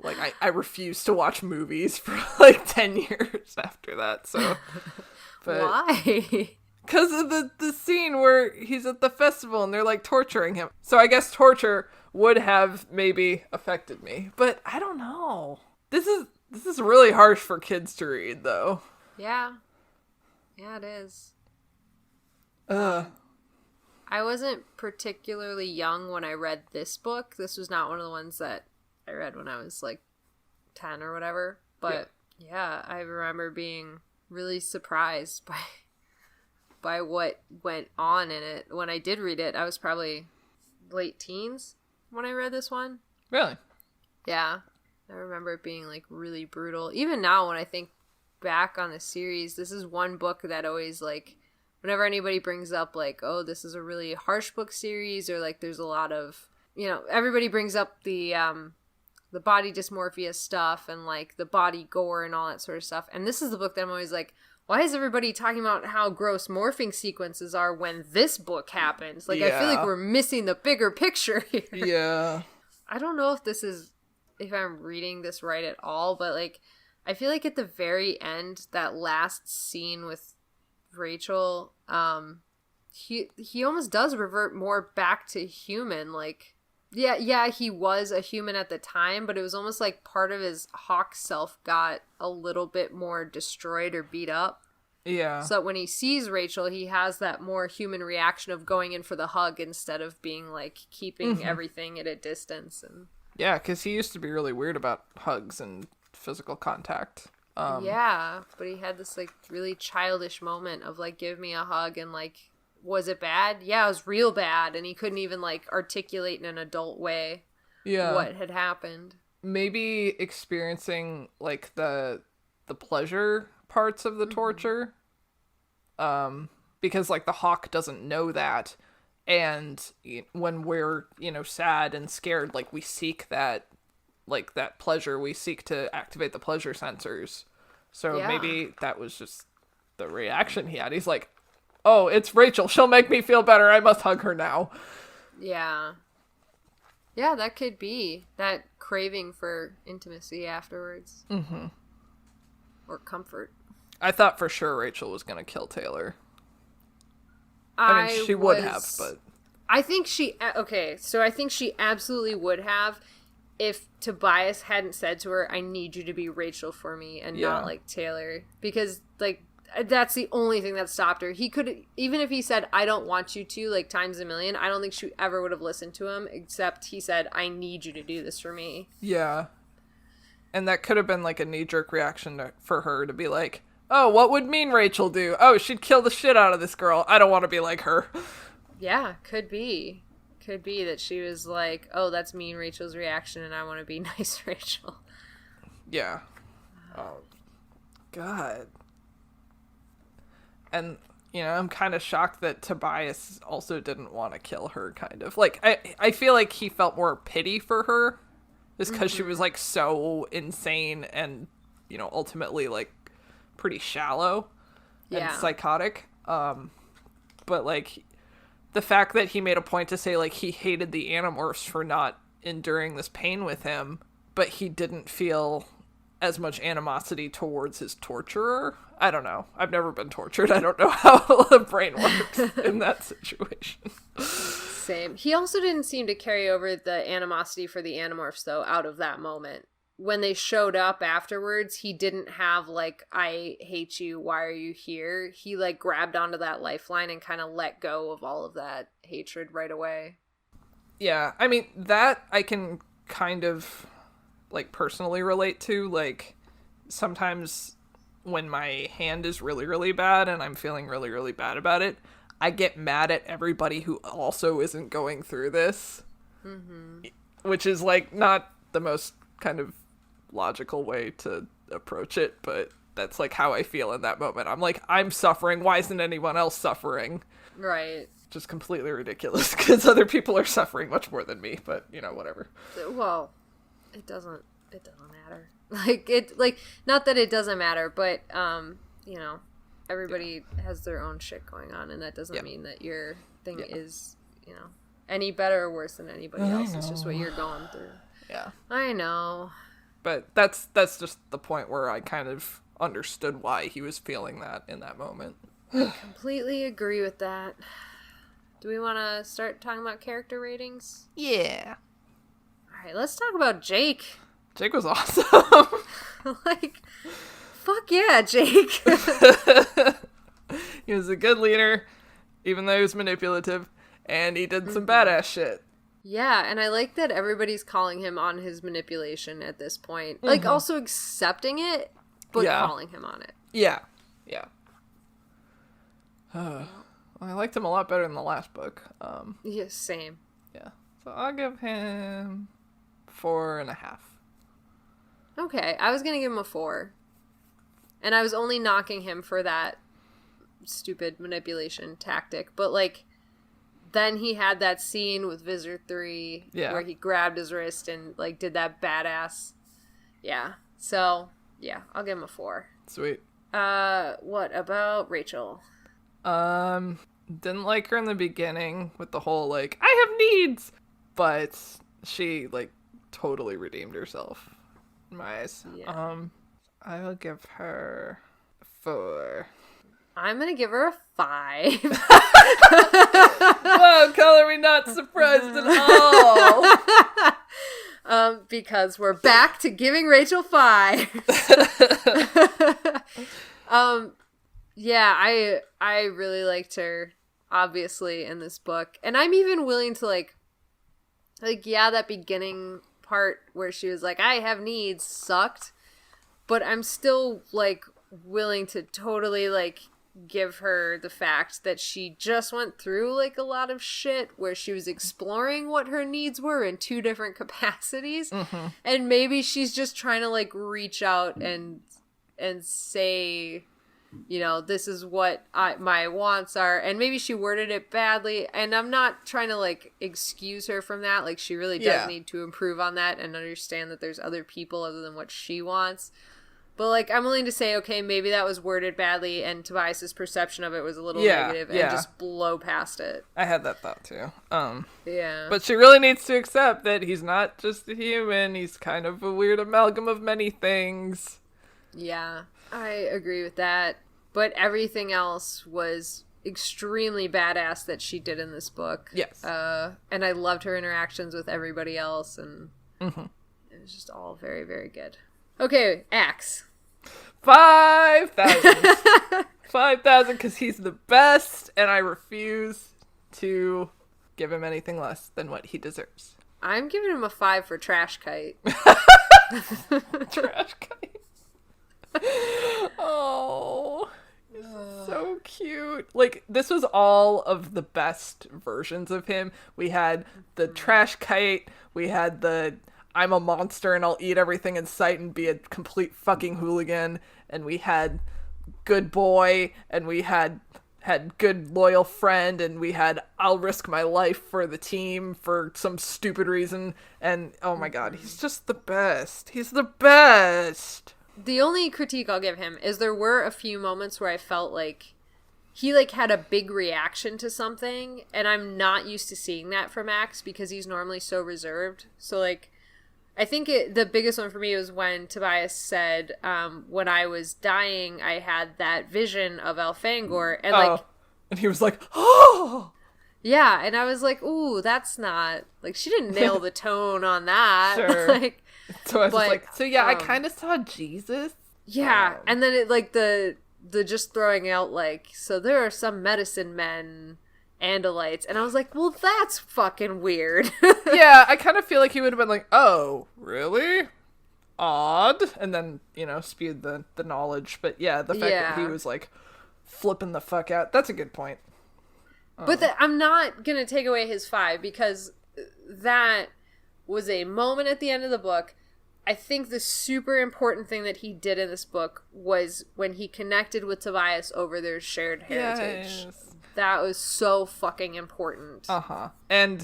Like, I refused to watch movies for like 10 years after that, so... But, why? Because of the scene where he's at the festival and they're like torturing him. So I guess torture would have maybe affected me. But I don't know. This is really harsh for kids to read, though. Yeah. Yeah, it is. I wasn't particularly young when I read this book. This was not one of the ones that I read when I was like 10 or whatever. But yeah, I remember being really surprised by what went on in it. When I did read it, I was probably late teens when I read this one. Really? Yeah. I remember it being like really brutal. Even now when I think back on the series, this is one book that always like, whenever anybody brings up like, oh, this is a really harsh book series, or like there's a lot of, you know, everybody brings up the body dysmorphia stuff and like the body gore and all that sort of stuff. And this is the book that I'm always like, why is everybody talking about how gross morphing sequences are when this book happens? Like, I feel like we're missing the bigger picture here. Yeah. I don't know if I'm reading this right at all, but like, I feel like at the very end, that last scene with Rachel, he almost does revert more back to human. Like, yeah, he was a human at the time, but it was almost like part of his hawk self got a little bit more destroyed or beat up. Yeah. So when he sees Rachel, he has that more human reaction of going in for the hug instead of being like keeping everything at a distance. And yeah, because he used to be really weird about hugs and physical contact. Yeah, but he had this like really childish moment of like, give me a hug, and like, was it bad? Yeah, it was real bad, and he couldn't even like articulate in an adult way what had happened. Maybe experiencing like the pleasure parts of the torture, because like the hawk doesn't know that, and when we're, you know, sad and scared, like we seek that, like that pleasure, we seek to activate the pleasure sensors. So maybe that was just the reaction he had. He's like, oh, it's Rachel. She'll make me feel better. I must hug her now. Yeah. Yeah, that could be. That craving for intimacy afterwards. Mm-hmm. Or comfort. I thought for sure Rachel was going to kill Taylor. I mean, she would have, but... I think she... Okay, so I think she absolutely would have if Tobias hadn't said to her, I need you to be Rachel for me and not, like, Taylor. Because, like... That's the only thing that stopped her. He could, even if he said, I don't want you to, like, times a million, I don't think she ever would have listened to him, except he said, I need you to do this for me. Yeah. And that could have been, like, a knee-jerk reaction for her to be like, oh, what would mean Rachel do? Oh, she'd kill the shit out of this girl. I don't want to be like her. Yeah, could be. Could be that she was like, oh, that's mean Rachel's reaction, and I want to be nice Rachel. Yeah. Oh, God. And, you know, I'm kind of shocked that Tobias also didn't want to kill her, kind of. Like, I feel like he felt more pity for her is because she was, like, so insane and, you know, ultimately, like, pretty shallow and psychotic. But, like, the fact that he made a point to say, like, he hated the Animorphs for not enduring this pain with him, but he didn't feel as much animosity towards his torturer. I don't know. I've never been tortured. I don't know how the brain works in that situation. Same. He also didn't seem to carry over the animosity for the Animorphs, though, out of that moment. When they showed up afterwards, he didn't have, like, I hate you, why are you here? He, like, grabbed onto that lifeline and kind of let go of all of that hatred right away. Yeah, I mean, that I can kind of, like, personally relate to. Like, sometimes when my hand is really, really bad and I'm feeling really, really bad about it, I get mad at everybody who also isn't going through this. Mm-hmm. Which is, like, not the most kind of logical way to approach it, but that's, like, how I feel in that moment. I'm like, I'm suffering, why isn't anyone else suffering? Right. Just completely ridiculous, because other people are suffering much more than me, but, you know, whatever. Well, it doesn't matter. Not that it doesn't matter, but, you know, everybody has their own shit going on, and that doesn't mean that your thing is, you know, any better or worse than anybody else. It's just what you're going through. Yeah. I know. But that's just the point where I kind of understood why he was feeling that in that moment. Completely agree with that. Do we want to start talking about character ratings? Yeah. All right, let's talk about Jake. Jake was awesome. Like, fuck yeah, Jake. He was a good leader, even though he was manipulative, and he did some badass shit. Yeah, and I like that everybody's calling him on his manipulation at this point. Like, also accepting it, but calling him on it. Yeah. Yeah. I liked him a lot better than the last book. Yeah, same. Yeah. So I'll give him 4.5. Okay, I was going to give him a 4. And I was only knocking him for that stupid manipulation tactic. But, like, then he had that scene with Visitor 3 where he grabbed his wrist and, like, did that badass. Yeah. So, yeah, I'll give him a 4. Sweet. What about Rachel? Didn't like her in the beginning with the whole, like, I have needs! But she, like, totally redeemed herself in my eyes. Yeah. I will give her 4. I'm gonna give her a 5. Whoa, color me not surprised at all. Because we're back to giving Rachel 5. Yeah, I really liked her, obviously, in this book. And I'm even willing to, like, yeah, that beginning part where she was like, I have needs, sucked. But I'm still, like, willing to totally, like, give her the fact that she just went through, like, a lot of shit where she was exploring what her needs were in 2 different capacities. Mm-hmm. And maybe she's just trying to, like, reach out and say, you know, this is what my wants are. And maybe she worded it badly. And I'm not trying to, like, excuse her from that. Like, she really does need to improve on that and understand that there's other people other than what she wants. But, like, I'm willing to say, okay, maybe that was worded badly and Tobias's perception of it was a little negative and just blow past it. I had that thought, too. Yeah. But she really needs to accept that he's not just a human. He's kind of a weird amalgam of many things. Yeah, I agree with that. But everything else was extremely badass that she did in this book. Yes. And I loved her interactions with everybody else, and it was just all very, very good. Okay, Axe. 5,000. 5,000 because he's the best, and I refuse to give him anything less than what he deserves. I'm giving him a 5 for Trash Kite. Trash Kite. Oh, he's so cute. Like, this was all of the best versions of him. We had the Trash Kite, we had the I'm a monster and I'll eat everything in sight and be a complete fucking hooligan, and we had Good Boy, and we had had good loyal friend, and we had I'll risk my life for the team for some stupid reason, and oh my god, he's just the best. He's the best. The only critique I'll give him is there were a few moments where I felt like he like had a big reaction to something, and I'm not used to seeing that from Max because he's normally so reserved. So like I think the biggest one for me was when Tobias said, when I was dying, I had that vision of Elfangor. And, and he was like, oh! Yeah, and I was like, ooh, that's not... Like, she didn't nail the tone on that. Sure. Like, so I was like, I kind of saw Jesus. Yeah, and then it, like, the just throwing out, like, so there are some medicine men... Andalites, and I was like, well, that's fucking weird. Yeah, I kind of feel like he would have been like, oh, really? Odd. And then, spewed the knowledge. But yeah, the fact that he was like flipping the fuck out, that's a good point. But I'm not gonna take away his 5 because that was a moment at the end of the book. I think the super important thing that he did in this book was when he connected with Tobias over their shared heritage. Yes. That was so fucking important. And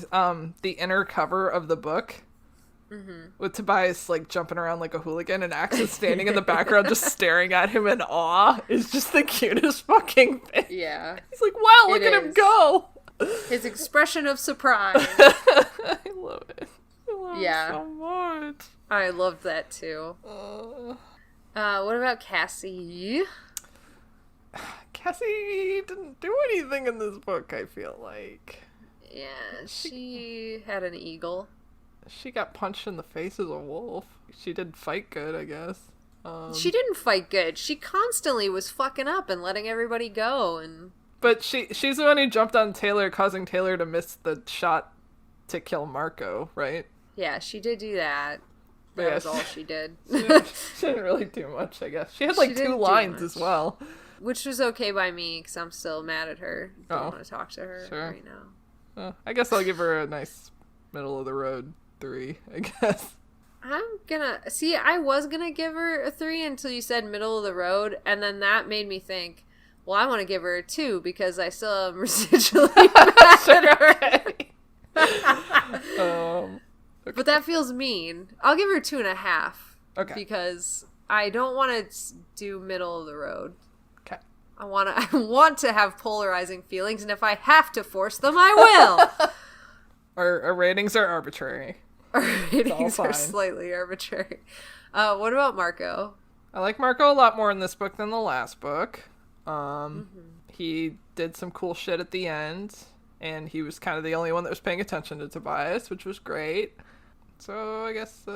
the inner cover of the book with Tobias like jumping around like a hooligan and Axis standing in the background just staring at him in awe is just the cutest fucking thing. Yeah. He's like, wow, look at him go. His expression of surprise. I love it. I love it so much. I loved that too. What about Cassie? Cassie didn't do anything in this book, I feel like. Yeah, she had an eagle. She got punched in the face as a wolf. She did fight good, I guess. She didn't fight good. She constantly was fucking up and letting everybody go. But she's the one who jumped on Taylor, causing Taylor to miss the shot to kill Marco, right? Yeah, she did do that. That was all she did. She didn't really do much, I guess. She had like 2 lines as well. Which was okay by me, because I'm still mad at her. Don't want to talk to her right now. I guess I'll give her a nice middle-of-the-road 3, I guess. I was gonna give her a 3 until you said middle of the road, and then that made me think, well, I want to give her a 2, because I still am residually mad at her. Okay. But that feels mean. I'll give her 2.5. Okay. Because I don't want to do middle of the road. I want to have polarizing feelings, and if I have to force them, I will. Our ratings are arbitrary. Our ratings are slightly arbitrary. What about Marco? I like Marco a lot more in this book than the last book. He did some cool shit at the end, and he was kind of the only one that was paying attention to Tobias, which was great. So I guess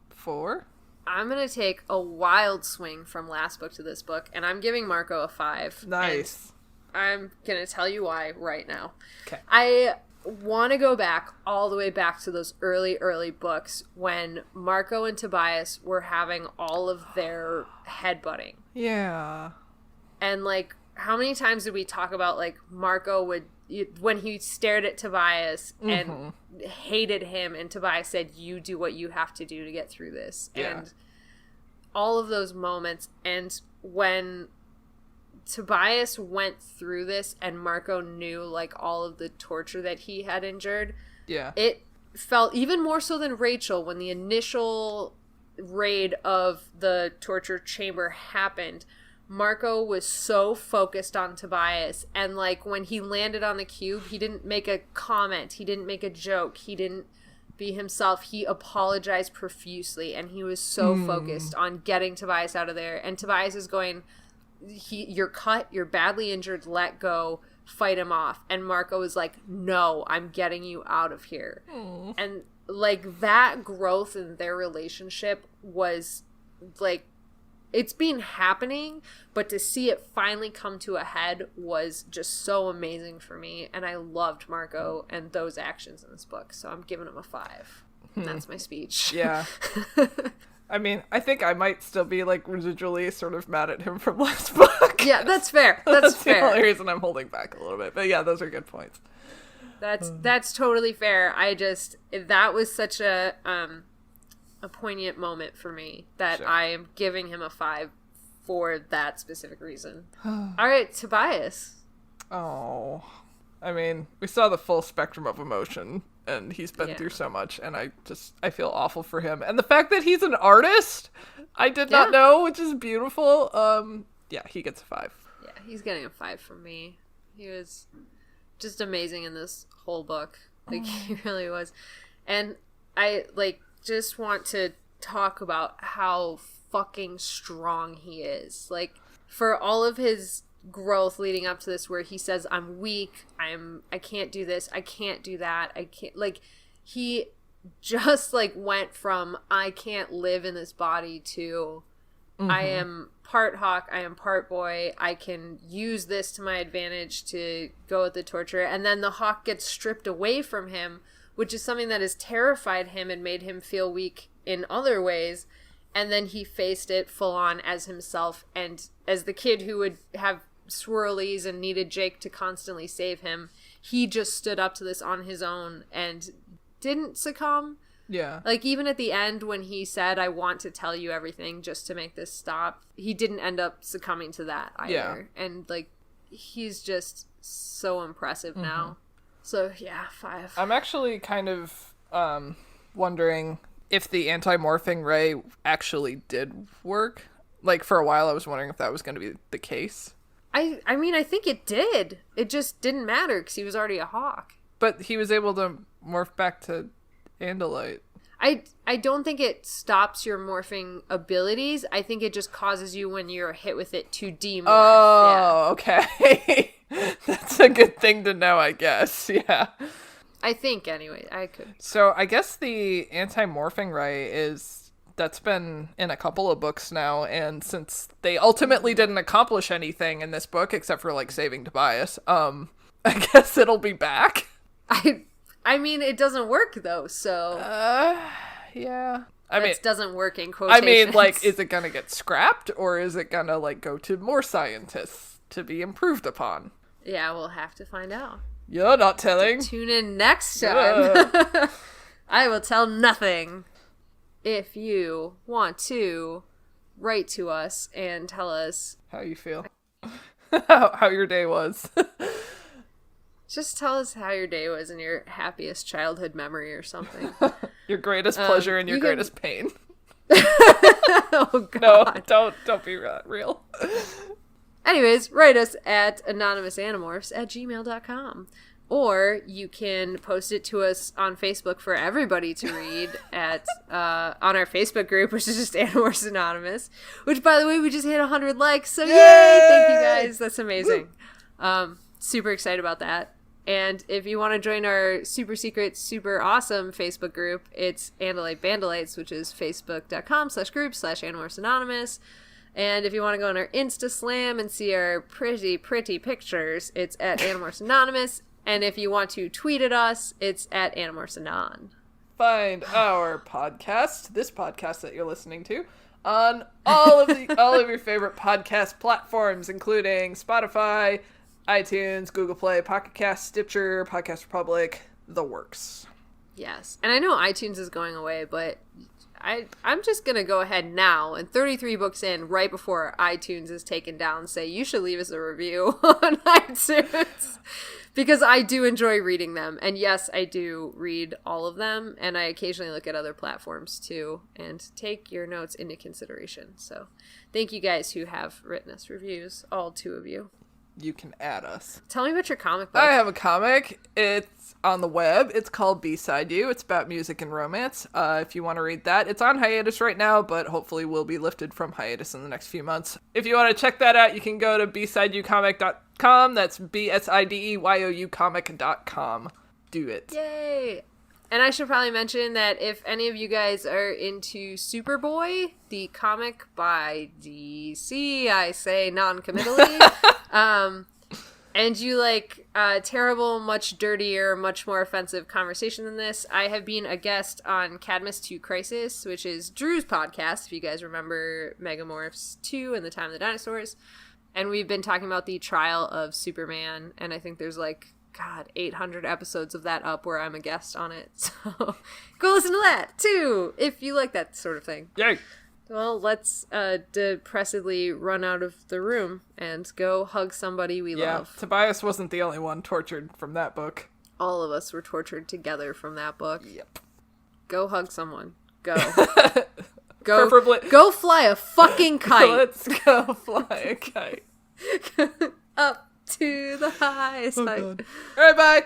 4. I'm going to take a wild swing from last book to this book, and I'm giving Marco a 5. Nice. I'm going to tell you why right now. Okay. I want to go back all the way back to those early books when Marco and Tobias were having all of their headbutting. Yeah. And, like, how many times did we talk about, like, Marco would, when he stared at Tobias and hated him, and Tobias said, you do what you have to do to get through this. Yeah. And all of those moments. And when Tobias went through this and Marco knew, like, all of the torture that he had endured, it felt even more so than Rachel when the initial raid of the torture chamber happened. Marco was so focused on Tobias, and, like, when he landed on the cube, he didn't make a comment, he didn't make a joke, he didn't be himself, he apologized profusely, and he was so focused on getting Tobias out of there. And Tobias is going, you're cut, you're badly injured, let go, fight him off. And Marco was like, no, I'm getting you out of here. And, like, that growth in their relationship was, like, it's been happening, but to see it finally come to a head was just so amazing for me, and I loved Marco and those actions in this book, so I'm giving him a 5. That's my speech. Yeah. I mean, I think I might still be, like, residually sort of mad at him from last book. Yeah, that's fair. That's fair. The only reason I'm holding back a little bit, but yeah, those are good points. That's totally fair. That was such a poignant moment for me that I am giving him a 5 for that specific reason. All right, Tobias. Oh. I mean, we saw the full spectrum of emotion, and he's been through so much, and I feel awful for him. And the fact that he's an artist, I did not know, which is beautiful. Yeah, he gets a 5. Yeah, he's getting a 5 from me. He was just amazing in this whole book. Like, he really was. And I, like, just want to talk about how fucking strong he is. Like, for all of his growth leading up to this, where he says, I'm weak, I can't do this, I can't do that, I can't, like, he just, like, went from I can't live in this body to I am part hawk, I am part boy, I can use this to my advantage to go with the torture. And then the hawk gets stripped away from him, which is something that has terrified him and made him feel weak in other ways. And then he faced it full on as himself, and as the kid who would have swirlies and needed Jake to constantly save him, he just stood up to this on his own and didn't succumb. Yeah. Like, even at the end when he said, I want to tell you everything just to make this stop, he didn't end up succumbing to that either. Yeah. And, like, he's just so impressive now. So, yeah, 5. I'm actually kind of wondering if the anti-morphing ray actually did work. Like, for a while I was wondering if that was going to be the case. I mean, I think it did. It just didn't matter because he was already a hawk. But he was able to morph back to Andalite. I don't think it stops your morphing abilities. I think it just causes you, when you're hit with it, to demorph. Oh, okay. That's a good thing to know, I guess. Yeah. I think, anyway. I could. So I guess the anti-morphing ray that's been in a couple of books now, and since they ultimately didn't accomplish anything in this book except for, like, saving Tobias, I guess it'll be back. I mean, it doesn't work, though, so... yeah. I mean, it doesn't work in quotations. I mean, like, is it gonna get scrapped, or is it gonna, like, go to more scientists to be improved upon? Yeah, we'll have to find out. You're not telling. Tune in next time. I will tell nothing. If you want to write to us and tell us how you feel, how your day was. Just tell us how your day was and your happiest childhood memory or something. Your greatest pleasure and your greatest pain. Oh, God. No, don't be real. Anyways, write us at anonymousanimorphs@gmail.com. Or you can post it to us on Facebook for everybody to read on our Facebook group, which is just Animorphs Anonymous. Which, by the way, we just hit 100 likes. So, yay! Thank you, guys. That's amazing. Super excited about that. And if you want to join our super secret, super awesome Facebook group, it's Andalite Bandalites, which is facebook.com/group/Animorphs Anonymous. And if you want to go on our Insta Slam and see our pretty, pretty pictures, it's at Animorphs Anonymous. And if you want to tweet at us, it's at Animorphs Anon. Find our podcast, this podcast that you're listening to, on all of your favorite podcast platforms, including Spotify, iTunes, Google Play, Pocket Cast, Stitcher, Podcast Republic, the works. Yes. And I know iTunes is going away, but I'm just going to go ahead now, and 33 books in, right before iTunes is taken down, say you should leave us a review on iTunes. Because I do enjoy reading them. And yes, I do read all of them. And I occasionally look at other platforms too. And take your notes into consideration. So thank you guys who have written us reviews. All 2 of you. You can add us. Tell me about your comic book. I have a comic. It's on the web. It's called B-Side You. It's about music and romance. If you want to read that. It's on hiatus right now, but hopefully will be lifted from hiatus in the next few months. If you want to check that out, you can go to bsideyoucomic.com. That's BSIDEYOU comic.com. Do it. Yay! And I should probably mention that if any of you guys are into Superboy, the comic by DC, I say non-committally, and you like terrible, much dirtier, much more offensive conversation than this, I have been a guest on Cadmus 2 Crisis, which is Drew's podcast, if you guys remember Megamorphs 2 and the Time of the Dinosaurs. And we've been talking about the trial of Superman, and I think there's 800 episodes of that up where I'm a guest on it. So go listen to that too, if you like that sort of thing. Yay! Well, let's depressedly run out of the room and go hug somebody we love. Tobias wasn't the only one tortured from that book. All of us were tortured together from that book. Yep. Go hug someone. Go. Preferably. Go fly a fucking kite. Let's go fly a kite. Up to the highest height. All right, bye.